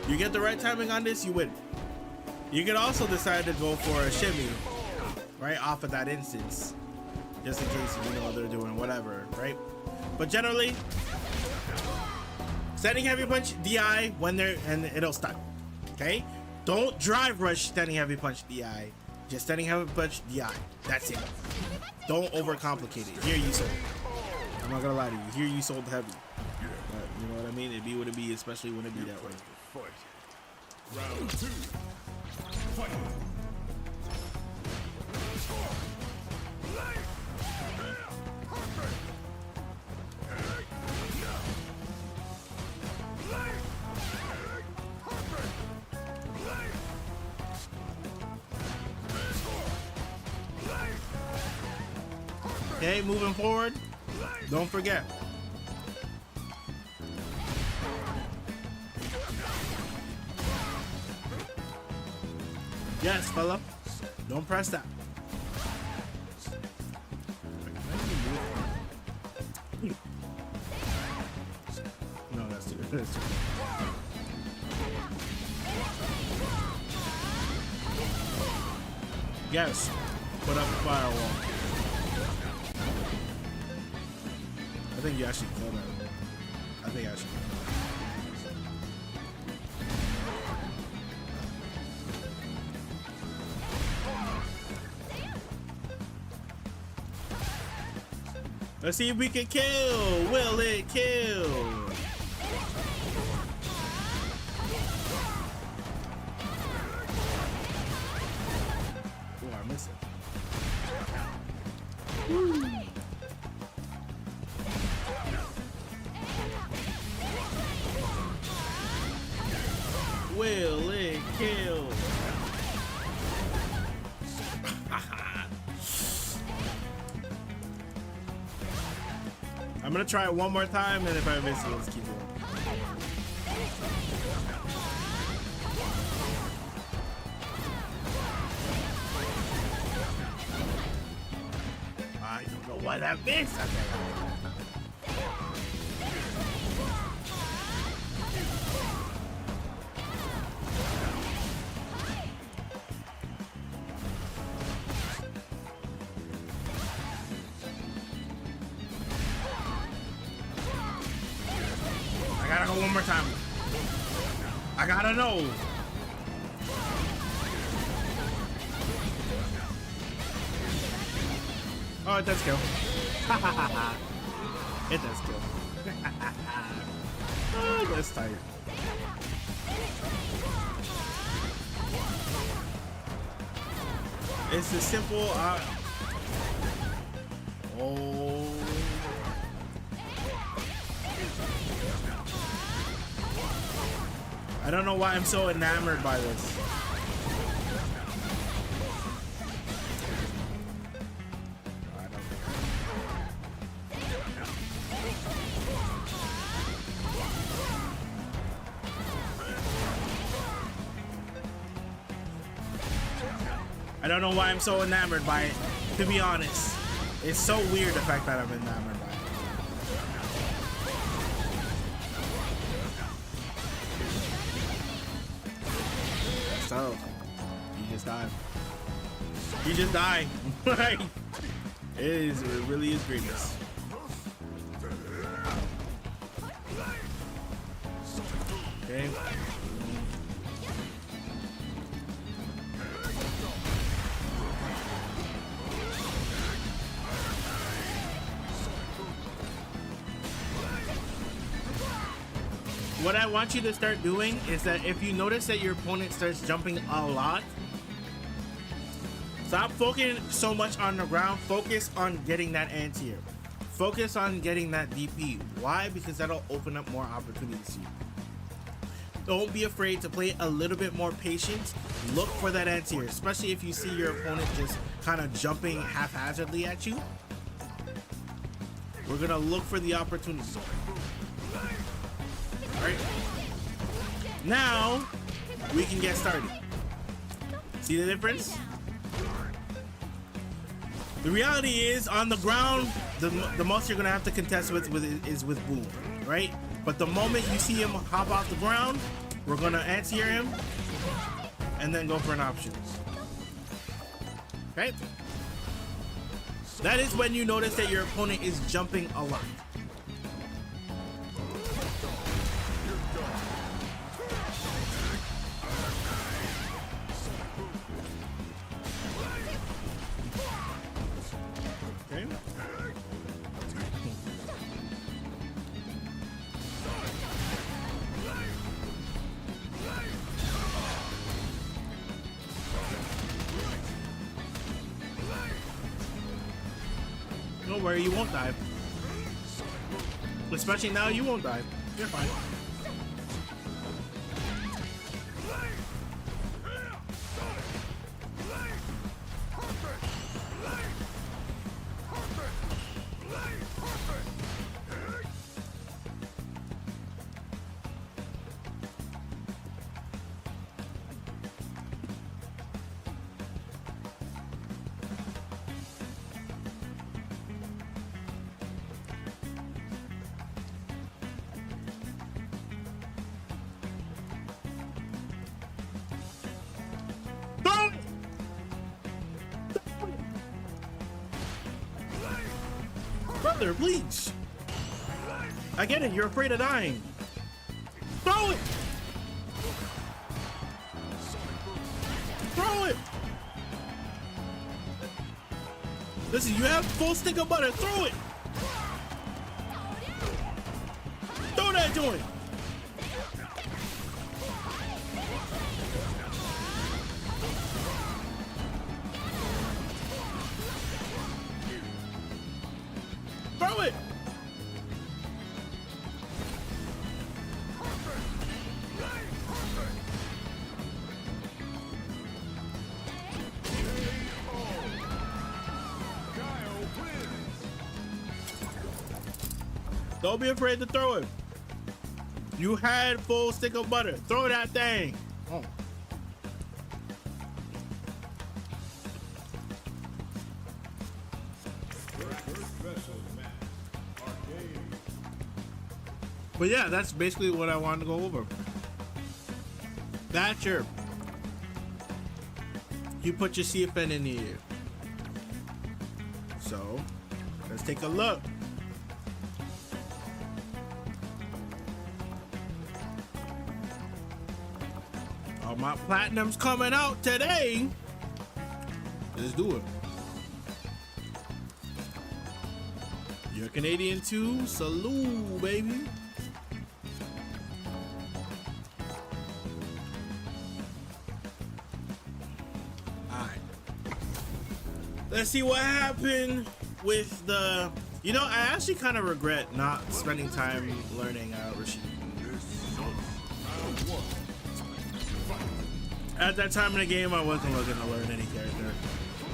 You get the right timing on this, you win. You can also decide to go for a shimmy right off of that instance, just in case you know they're doing whatever, right? But generally, standing heavy punch DI when they're, and it'll stun. Okay? Don't drive rush standing heavy punch DI. Just standing heavy punch DI. That's it. Don't overcomplicate it. Here you sold. I'm not gonna lie to you. Here you sold heavy. But you know what I mean? It be what it be, especially when it be that way. Round two. Fight. Okay, moving forward. Don't forget. Yes, fella. Don't press that. No, that's too. That's too. Yes. Put up a firewall. I think you actually killed that. I think I should. Let's see if we can kill. Will it kill? Oh, I missed it. Will it kill? I'm gonna try it one more time, and if I miss it, let's keep going. I don't know why that missed. I gotta go one more time. I gotta know. Oh, it does kill. It does kill. Oh, that's tight. It's a simple. Oh. I don't know why I'm so enamored by this. I don't know why I'm so enamored by it, to be honest. It's so weird the fact that I'm enamored by it. So, you just died. You just died. Like, it really is greatness. Okay. What I want you to start doing is that if you notice that your opponent starts jumping a lot, stop focusing so much on the ground. Focus on getting that anti-air. Focus on getting that DP. Why? Because that'll open up more opportunities to you. Don't be afraid to play a little bit more patient. Look for that anti-air, especially if you see your opponent just kind of jumping haphazardly at you. We're gonna look for the opportunities. Right. Now we can get started. See the difference? The reality is, on the ground, the most you're gonna have to contest with is with Boom, right? But the moment you see him hop off the ground, we're gonna anti-air him and then go for an option. Okay? That is when you notice that your opponent is jumping a lot. Don't worry, you won't die. Especially now, you won't die. You're fine. Brother, please. I get it. You're afraid of dying. Throw it. Throw it. Listen, you have full stick of butter. Throw it. Throw that joint. Throw it. Don't be afraid to throw it. You had full stick of butter. Throw that thing. Oh. But yeah, that's basically what I wanted to go over. Thatcher, you put your CFN in here. So, let's take a look. All my platinums coming out today. Let's do it. You're Canadian too? Salute, baby. Alright. Let's see what happened with the... You know, I actually kind of regret not spending time learning Rashid. At that time in the game, I wasn't looking to learn any character.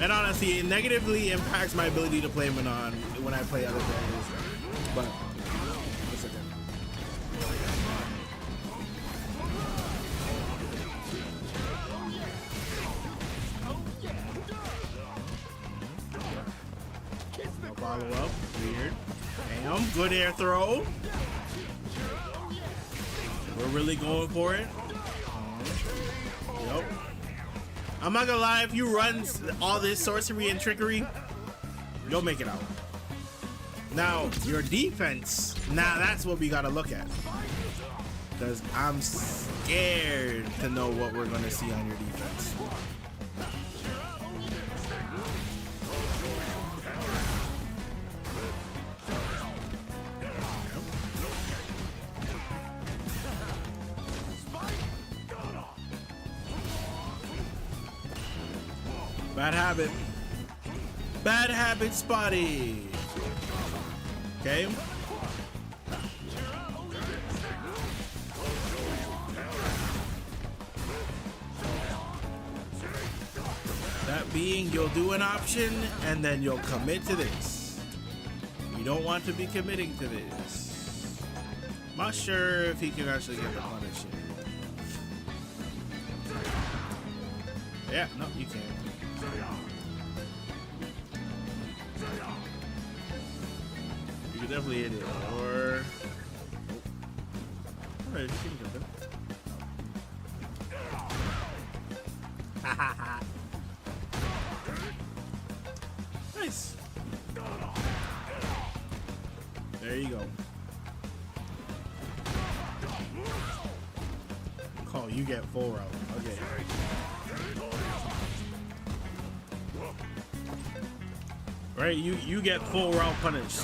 And honestly, it negatively impacts my ability to play Manon when I play other characters. But, it's okay. No follow up. Weird. Damn, good air throw. We're really going for it. Yep. I'm not gonna lie, if you run all this sorcery and trickery, you'll make it out. Now, your defense, now that's what we gotta look at. Because I'm scared to know what we're gonna see on your defense. Bad habit. Bad habit spotty. Okay. That being, you'll do an option and then you'll commit to this. You don't want to be committing to this. Not sure if he can actually get the punish here. Yeah, no, you can't. You could definitely hit it, or... Alright, you can get them. Nice. There you go. Oh, you get full route. Okay. Right, you get full route punish.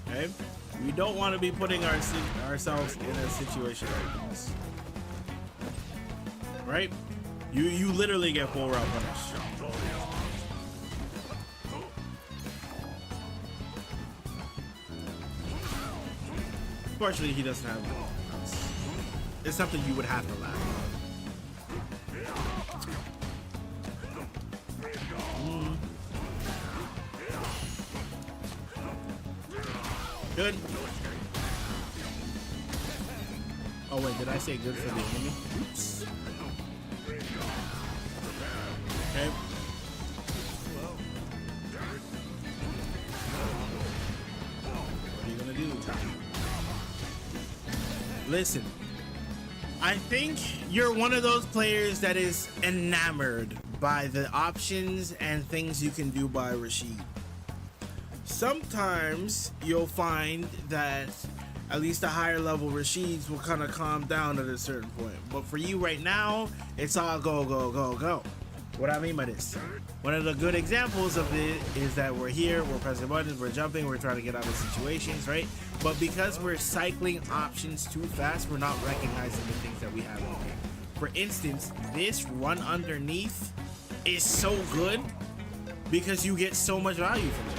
Okay, we don't want to be putting ourselves in a situation like this. Right, you literally get full route punish. Fortunately, he doesn't have. It's something you would have to laugh. Good. Oh wait, did I say good for the enemy? Oops. Okay. What are you gonna do? Listen, I think you're one of those players that is enamored by the options and things you can do by Rashid. Sometimes you'll find that at least the higher level Rashids will kind of calm down at a certain point. But for you right now, it's all go, go, go, go. What I mean by this, one of the good examples of it is that we're here, we're pressing buttons, we're jumping, we're trying to get out of situations, right? But because we're cycling options too fast, we're not recognizing the things that we have in here. For instance, this run underneath is so good because you get so much value from it.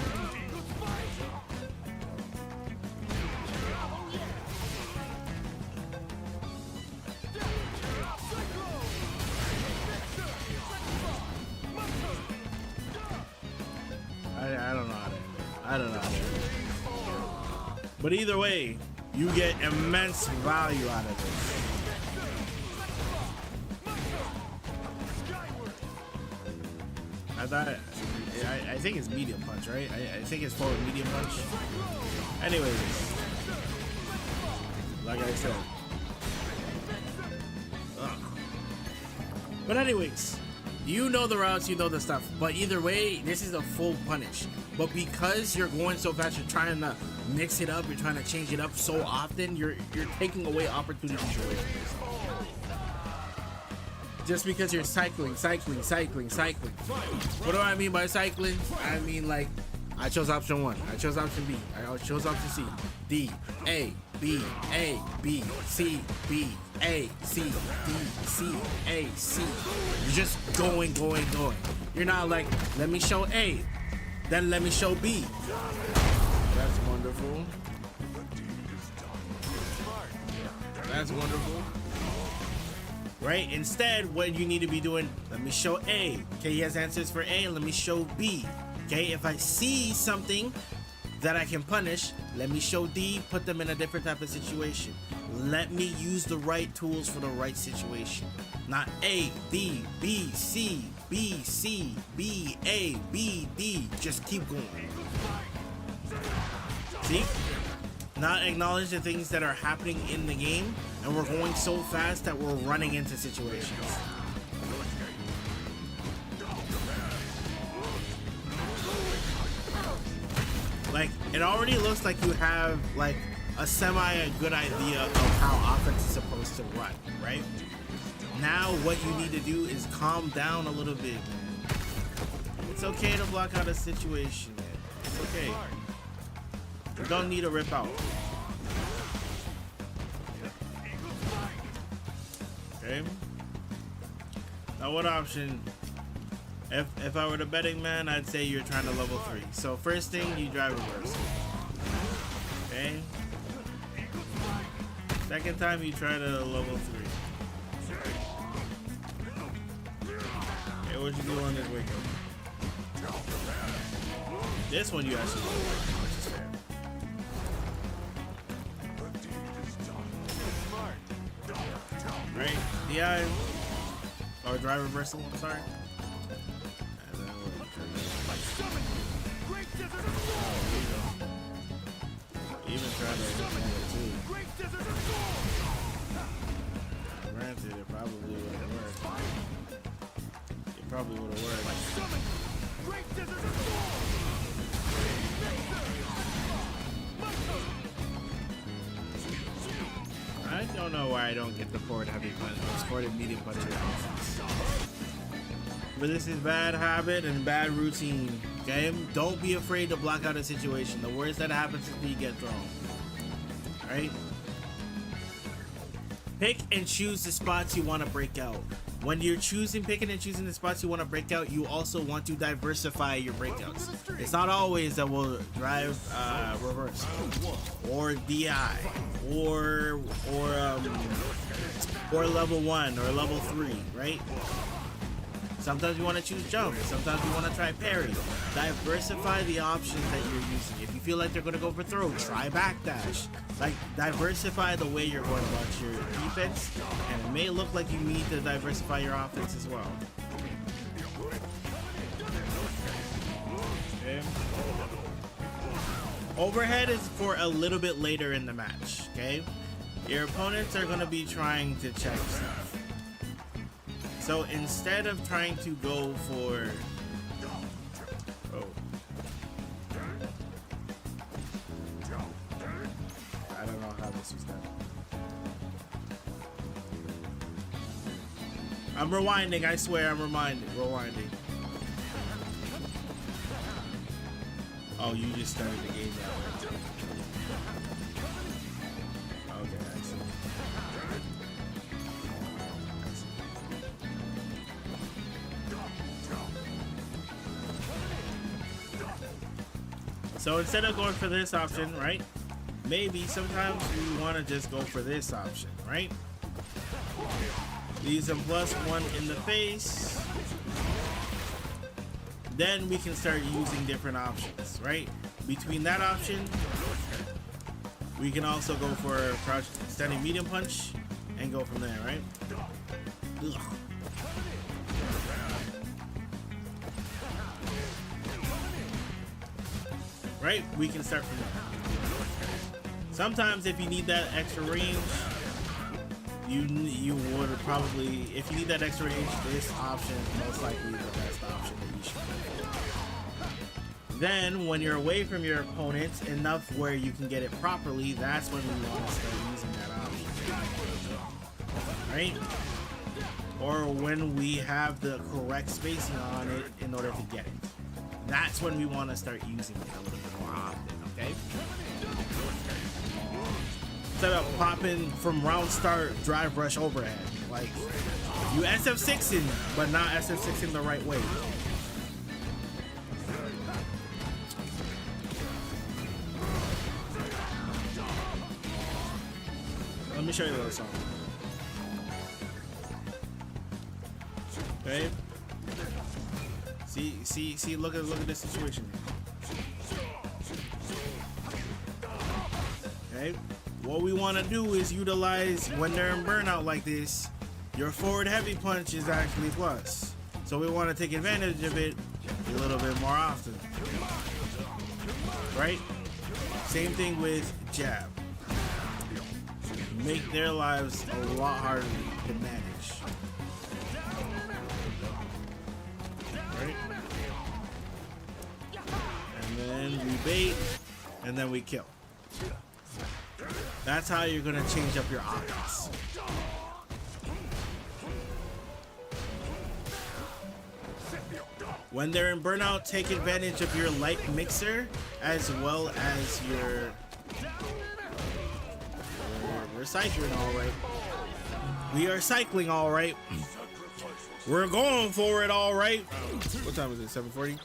I don't know how to end it. I don't know how to end it. But either way, you get immense value out of this. I think it's medium punch, right? I think it's forward medium punch. Anyways, like I said. Ugh. But anyways, you know the routes, you know the stuff. But either way, this is a full punish. But because you're going so fast, you're trying to mix it up, you're trying to change it up so often, you're taking away opportunities away from yourself. Just because you're cycling. What do I mean by cycling? I mean, like, I chose option 1, I chose option B, I chose option C, D, A, B, A, B, C, B, A, C, D, C, A, C. You're just going. You're not like, let me show A, then let me show B. That's wonderful. That's wonderful. Right? Instead, what you need to be doing, let me show A. Okay, he has answers for A, let me show B. Okay, if I see something that I can punish, let me show D, put them in a different type of situation. Let me use the right tools for the right situation. Not A, D, B, C, B, C, B, A, B, D. Just keep going. See? Not acknowledge the things that are happening in the game, and we're going so fast that we're running into situations. Like, it already looks like you have like a good idea of how offense is supposed to run, right? Now what you need to do is calm down a little bit, man. It's okay to block out a situation, man. It's okay. You don't need to rip out. Okay. Now what option? If I were the betting man, I'd say you're trying to level 3. So first thing, you drive reverse. Okay. Second time, you try to level 3. Okay, what'd you do on this wake up? This one you actually do, which is fair. Right? DI or drive reversal, I'm sorry. Even try to hit me too. Granted, it probably would have worked. It probably would have worked. I don't know why I don't get the forward heavy punch, forward medium punch. But this is bad habit and bad routine. Okay? Don't be afraid to block out a situation. The worst that happens is you get thrown. Alright? Pick and choose the spots you want to break out. When you're picking and choosing the spots you want to break out, you also want to diversify your breakouts. It's not always that we'll drive reverse or DI or level 1 or level 3, right? Sometimes you want to choose jump. Sometimes you want to try parry. Diversify the options that you're using. If you feel like they're going to go for throw, try backdash. Like, diversify the way you're going about your defense. And it may look like you need to diversify your offense as well. Okay. Overhead is for a little bit later in the match, okay? Your opponents are going to be trying to check stuff. So instead of trying to go for, oh, I don't know how this was done. I'm rewinding, I swear I'm rewinding. Oh, you just started the game that way. Okay, I see. So instead of going for this option, right? Maybe sometimes we want to just go for this option, right? Leaves them +1 in the face. Then we can start using different options, right? Between that option, we can also go for a crouch standing medium punch and go from there, right? Ugh. Right? We can start from there. Sometimes if you need that extra range, you would probably, if you need that extra range, this option is most likely the best option that you should go for. Then when you're away from your opponent enough where you can get it properly, that's when we want to start using that option. Right? Or when we have the correct spacing on it in order to get it. That's when we want to start using it a little bit more often, okay? Instead of popping from round start, drive rush overhead. Like, you SF6ing, but not SF6ing the right way. Let me show you a little something. Okay? See, look at this situation. Okay? What we want to do is utilize, when they're in burnout like this, your forward heavy punch is actually plus. So we want to take advantage of it a little bit more often. Right? Same thing with jab. Make their lives a lot harder to manage. Right? And then we bait, and then we kill. That's how you're gonna change up your offense. When they're in burnout, take advantage of your light mixer as well as your. We're cycling all right. We are cycling all right. We're going for it all right. What time is it? 7:40.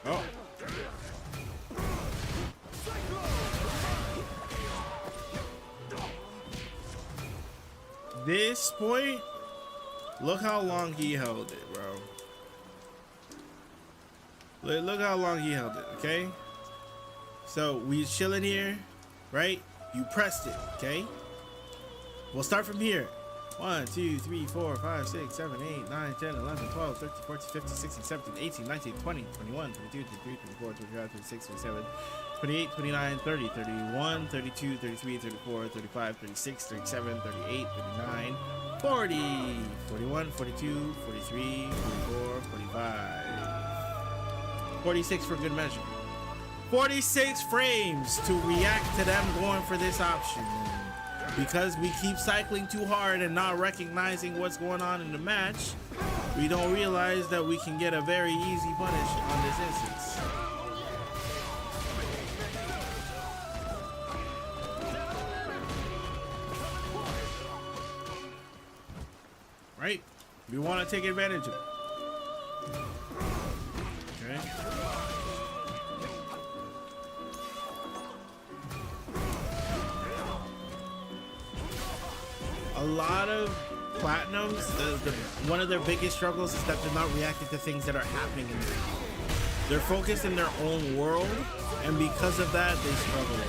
Oh. This point, look how long he held it, bro. Look how long he held it, okay? So we chilling here, right? You pressed it, okay? We'll start from here. 1, 2, 3, 4, 5, 6, 7, 8, 9, 10, 11, 12, 13, 14, 15, 16, 17, 18, 19, 20, 21, 22, 23, 24, 25, 26, 27, 28, 29, 30, 31, 32, 33, 34, 35, 36, 37, 38, 39, 40, 41, 42, 43, 44, 45, 46 for good measure. 46 frames to react to them going for this option. Because we keep cycling too hard and not recognizing what's going on in the match, we don't realize that we can get a very easy punish on this instance. Right? We want to take advantage of it. Okay? A lot of platinums, one of their biggest struggles is that they're not reacting to things that are happening in the world. They're focused in their own world, and because of that, they struggle a lot.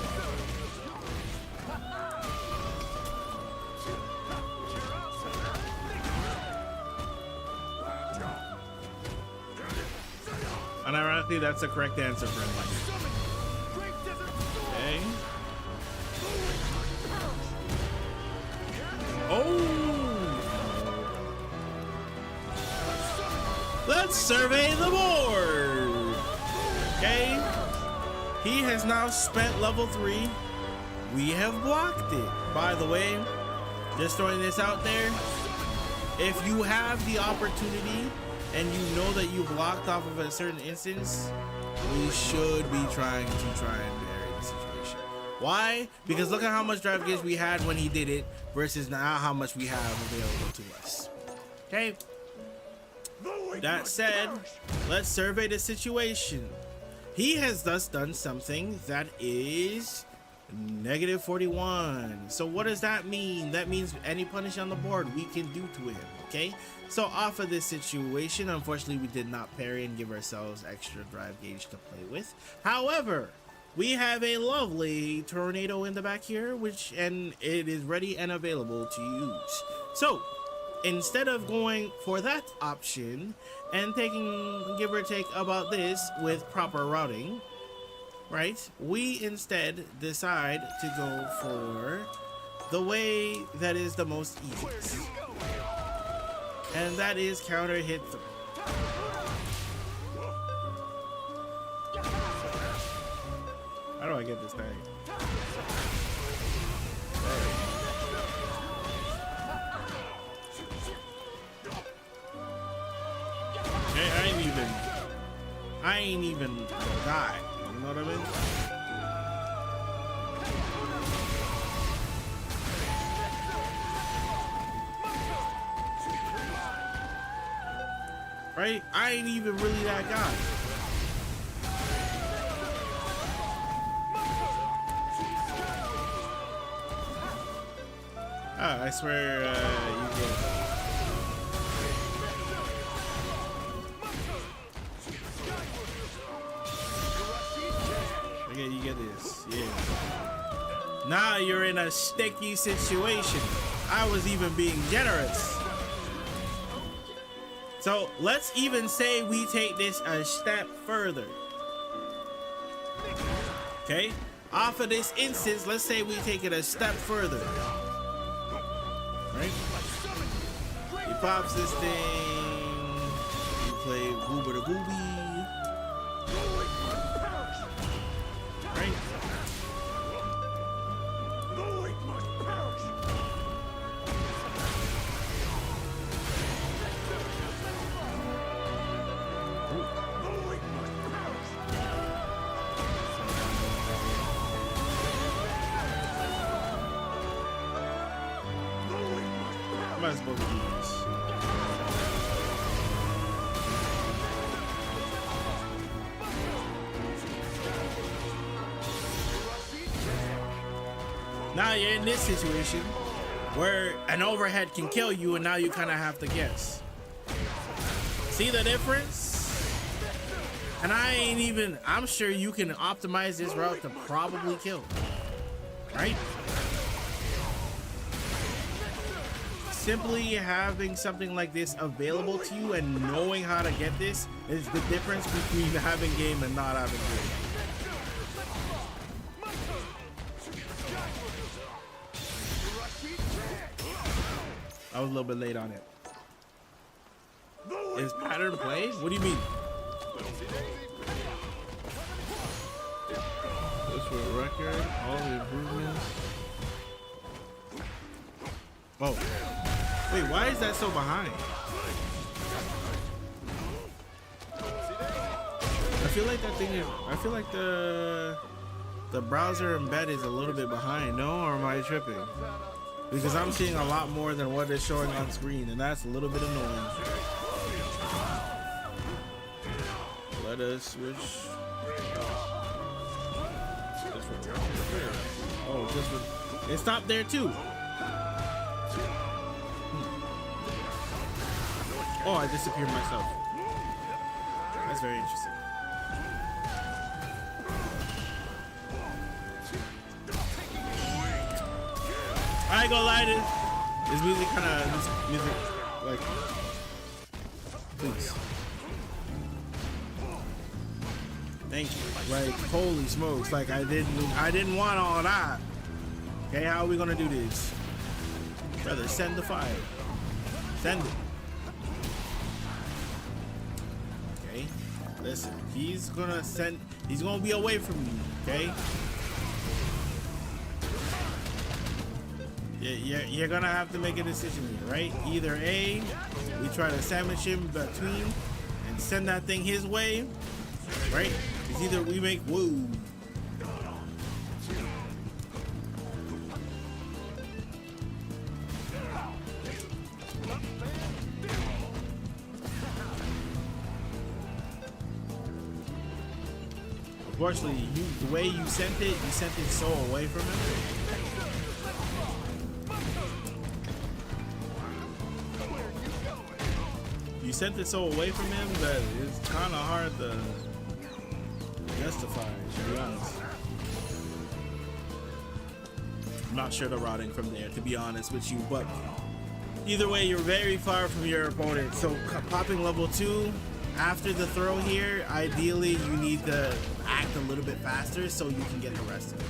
And ironically, that's the correct answer for him. Okay. let's survey the board. Okay. He has now spent level 3. We have blocked it. By the way, just throwing this out there. If you have the opportunity and you know that you blocked off of a certain instance, we should be trying and bury the situation. Why? Because look at how much drive gauge we had when he did it versus now how much we have available to us. Okay. That said, let's survey the situation. He has thus done something that is -41. So what does that mean? That means any punish on the board we can do to him. Okay. So off of this situation, unfortunately, we did not parry and give ourselves extra drive gauge to play with. However, we have a lovely tornado in the back here, and it is ready and available to use. So instead of going for that option and taking give or take about this with proper routing, right, we instead decide to go for the way that is the most easiest, and that is counter hit 3. How do I get this thing? Hey, I ain't even gonna die. You know what I mean? Right? I ain't even really that guy. Oh, I swear you get. Okay, you get this. Yeah. Now you're in a sticky situation. I was even being generous. So let's even say we take this a step further. Okay? Off of this instance, let's say we take it a step further. Right? He pops this thing. You play Goober the Gooby. Right? I'm not supposed to do this. Now you're in this situation where an overhead can kill you, and now you kind of have to guess. See the difference? And I'm sure you can optimize this route to probably kill. Right? Simply having something like this available to you and knowing how to get this is the difference between having game and not having game. I was a little bit late on it. Is pattern play? What do you mean? Just for a record, all the improvements. Oh. Wait, why is that so behind? I feel like that thing is. I feel like the browser embed is a little bit behind. No, or am I tripping? Because I'm seeing a lot more than what is showing on screen, and that's a little bit annoying. Let us switch. Oh, just with, it stopped there too. Oh, I disappeared myself. That's very interesting. I ain't gonna lie to this music like, please. Thank you. Like, holy smokes, like I didn't want all that. Okay, how are we gonna do this? Brother, send the fire. Send it. Listen, he's gonna be away from you, okay? You're gonna have to make a decision here, right? Either A, we try to sandwich him between and send that thing his way, right? It's either we make woo. Unfortunately, the way you sent it so away from him. You sent it so away from him that it's kind of hard to justify, to be honest. I'm not sure the routing from there, to be honest with you, but either way, you're very far from your opponent. So popping level 2 after the throw here, ideally you need to act a little bit faster so you can get arrested.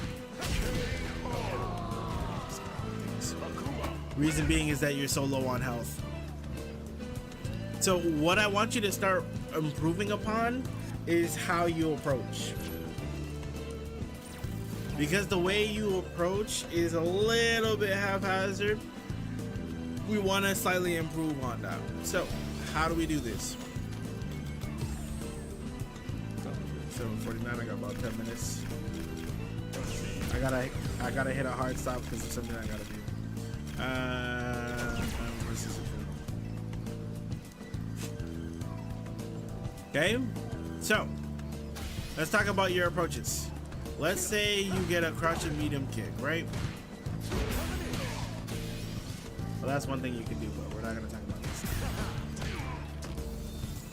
Reason being is that you're so low on health. So what I want you to start improving upon is how you approach. Because the way you approach is a little bit haphazard. We want to slightly improve on that. So how do we do this? 7:49, I got about 10 minutes. I gotta hit a hard stop because there's something I gotta do. Where's this for? Okay, so let's talk about your approaches. Let's say you get a crouch and medium kick, right? Well, that's one thing you can do, but we're not gonna talk about this.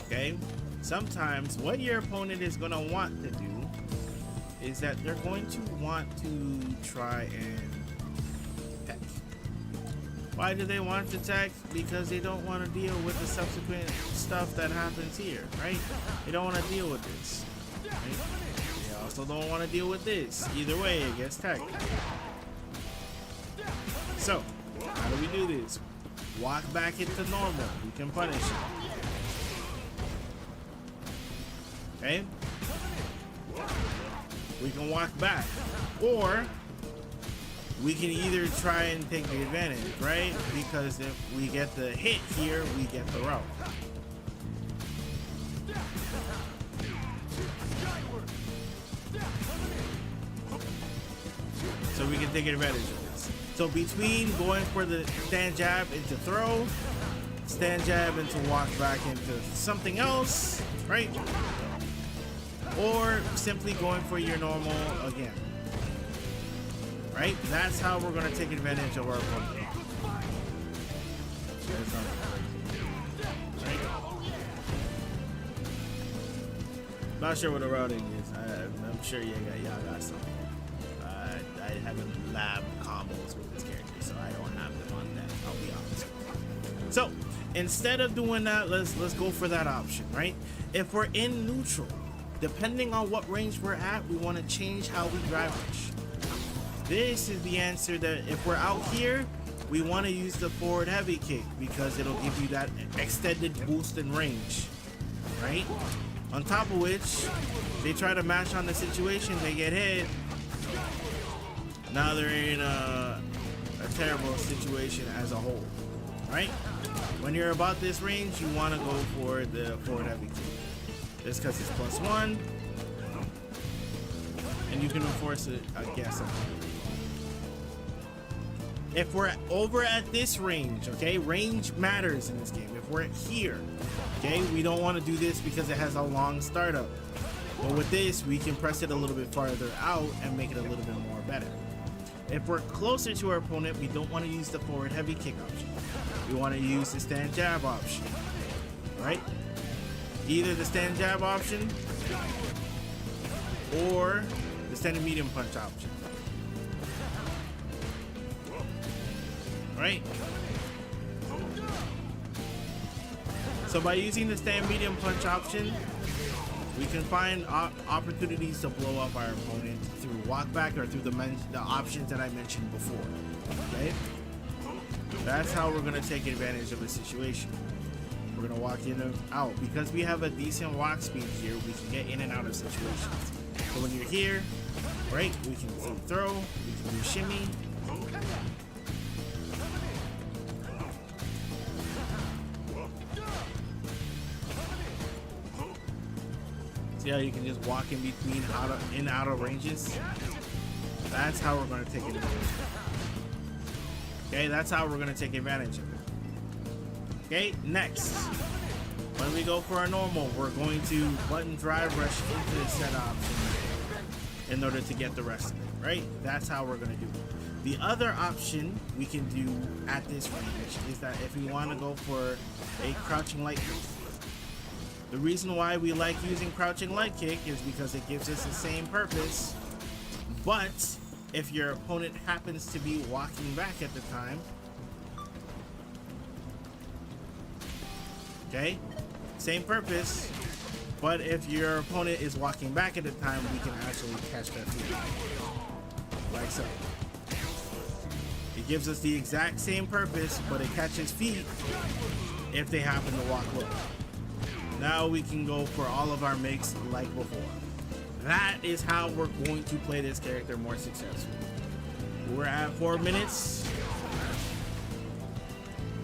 Okay, sometimes what your opponent is gonna want to do is that they're going to want to try and tech. Why do they want to tech? Because they don't want to deal with the subsequent stuff that happens here, right? They don't want to deal with this. Right? They also don't want to deal with this. Either way, it gets tech. So, how do we do this? Walk back into normal. We can punish it. Okay? We can walk back, or we can either try and take the advantage, right? Because if we get the hit here, we get the route. So we can take advantage of this. So between going for the stand jab into throw, stand jab into walk back into something else, right? Or simply going for your normal again. Right? That's how we're going to take advantage of our opponent. Right? Not sure what the routing is. I'm sure y'all got something. I haven't lab combos with this character, so I don't have them on that. I'll be honest. So instead of doing that, let's go for that option, right? If we're in neutral, depending on what range we're at, we want to change how we drive rush. This is the answer that if we're out here, we want to use the forward heavy kick because it'll give you that extended boost in range, right? On top of which, they try to match on the situation, they get hit. Now they're in a terrible situation as a whole, right? When you're about this range, you want to go for the forward heavy kick. Just because it's +1, and you can enforce it, I guess. If we're over at this range, okay, range matters in this game. If we're here, okay, we don't want to do this because it has a long startup. But with this, we can press it a little bit farther out and make it a little bit more better. If we're closer to our opponent, we don't want to use the forward heavy kick option. We want to use the stand jab option, right? Either the stand jab option or the standing medium punch option. Right? So by using the stand medium punch option, we can find opportunities to blow up our opponent through walk back or through the options that I mentioned before. Okay? That's how we're going to take advantage of a situation. We're we're gonna walk in and out. Because we have a decent walk speed here, we can get in and out of situations. So when you're here, right, we can do throw, we can do shimmy. See how you can just walk in between in outer ranges? That's how we're gonna take advantage of it. Okay, that's how we're gonna take advantage of it. Okay, next. When we go for our normal, we're going to button drive rush into the set option in order to get the rest of it, right? That's how we're gonna do it. The other option we can do at this range is that if we want to go for a crouching light kick. The reason why we like using crouching light kick is because it gives us the same purpose, but if your opponent happens to be walking back at the time, okay, same purpose, but if your opponent is walking back at the time, we can actually catch their feet, like so. It gives us the exact same purpose, but it catches feet if they happen to walk low. Now we can go for all of our makes like before. That is how we're going to play this character more successfully. We're at 4 minutes.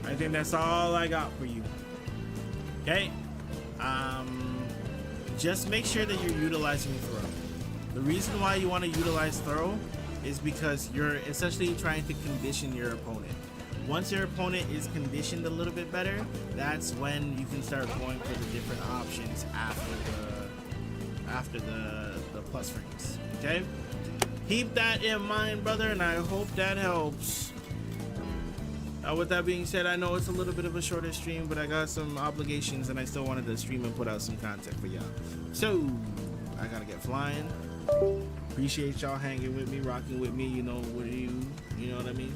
I think that's all I got for you. Okay. Just make sure that you're utilizing throw. The reason why you want to utilize throw is because you're essentially trying to condition your opponent. Once your opponent is conditioned a little bit better, that's when you can start going for the different options after the plus frames. Okay? Keep that in mind, brother, and I hope that helps. With that being said, I know it's a little bit of a shorter stream, but I got some obligations and I still wanted to stream and put out some content for y'all. So, I gotta get flying. Appreciate y'all hanging with me, rocking with me, you know what I mean?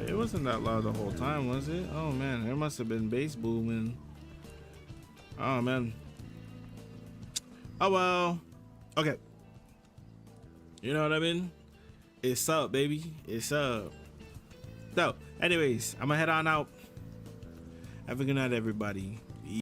It wasn't that loud the whole time, was it? Oh man, there must have been bass booming. Oh man. Oh well. Okay. You know what I mean? It's up, baby. It's up. So, anyways, I'm gonna head on out. Have a good night, everybody.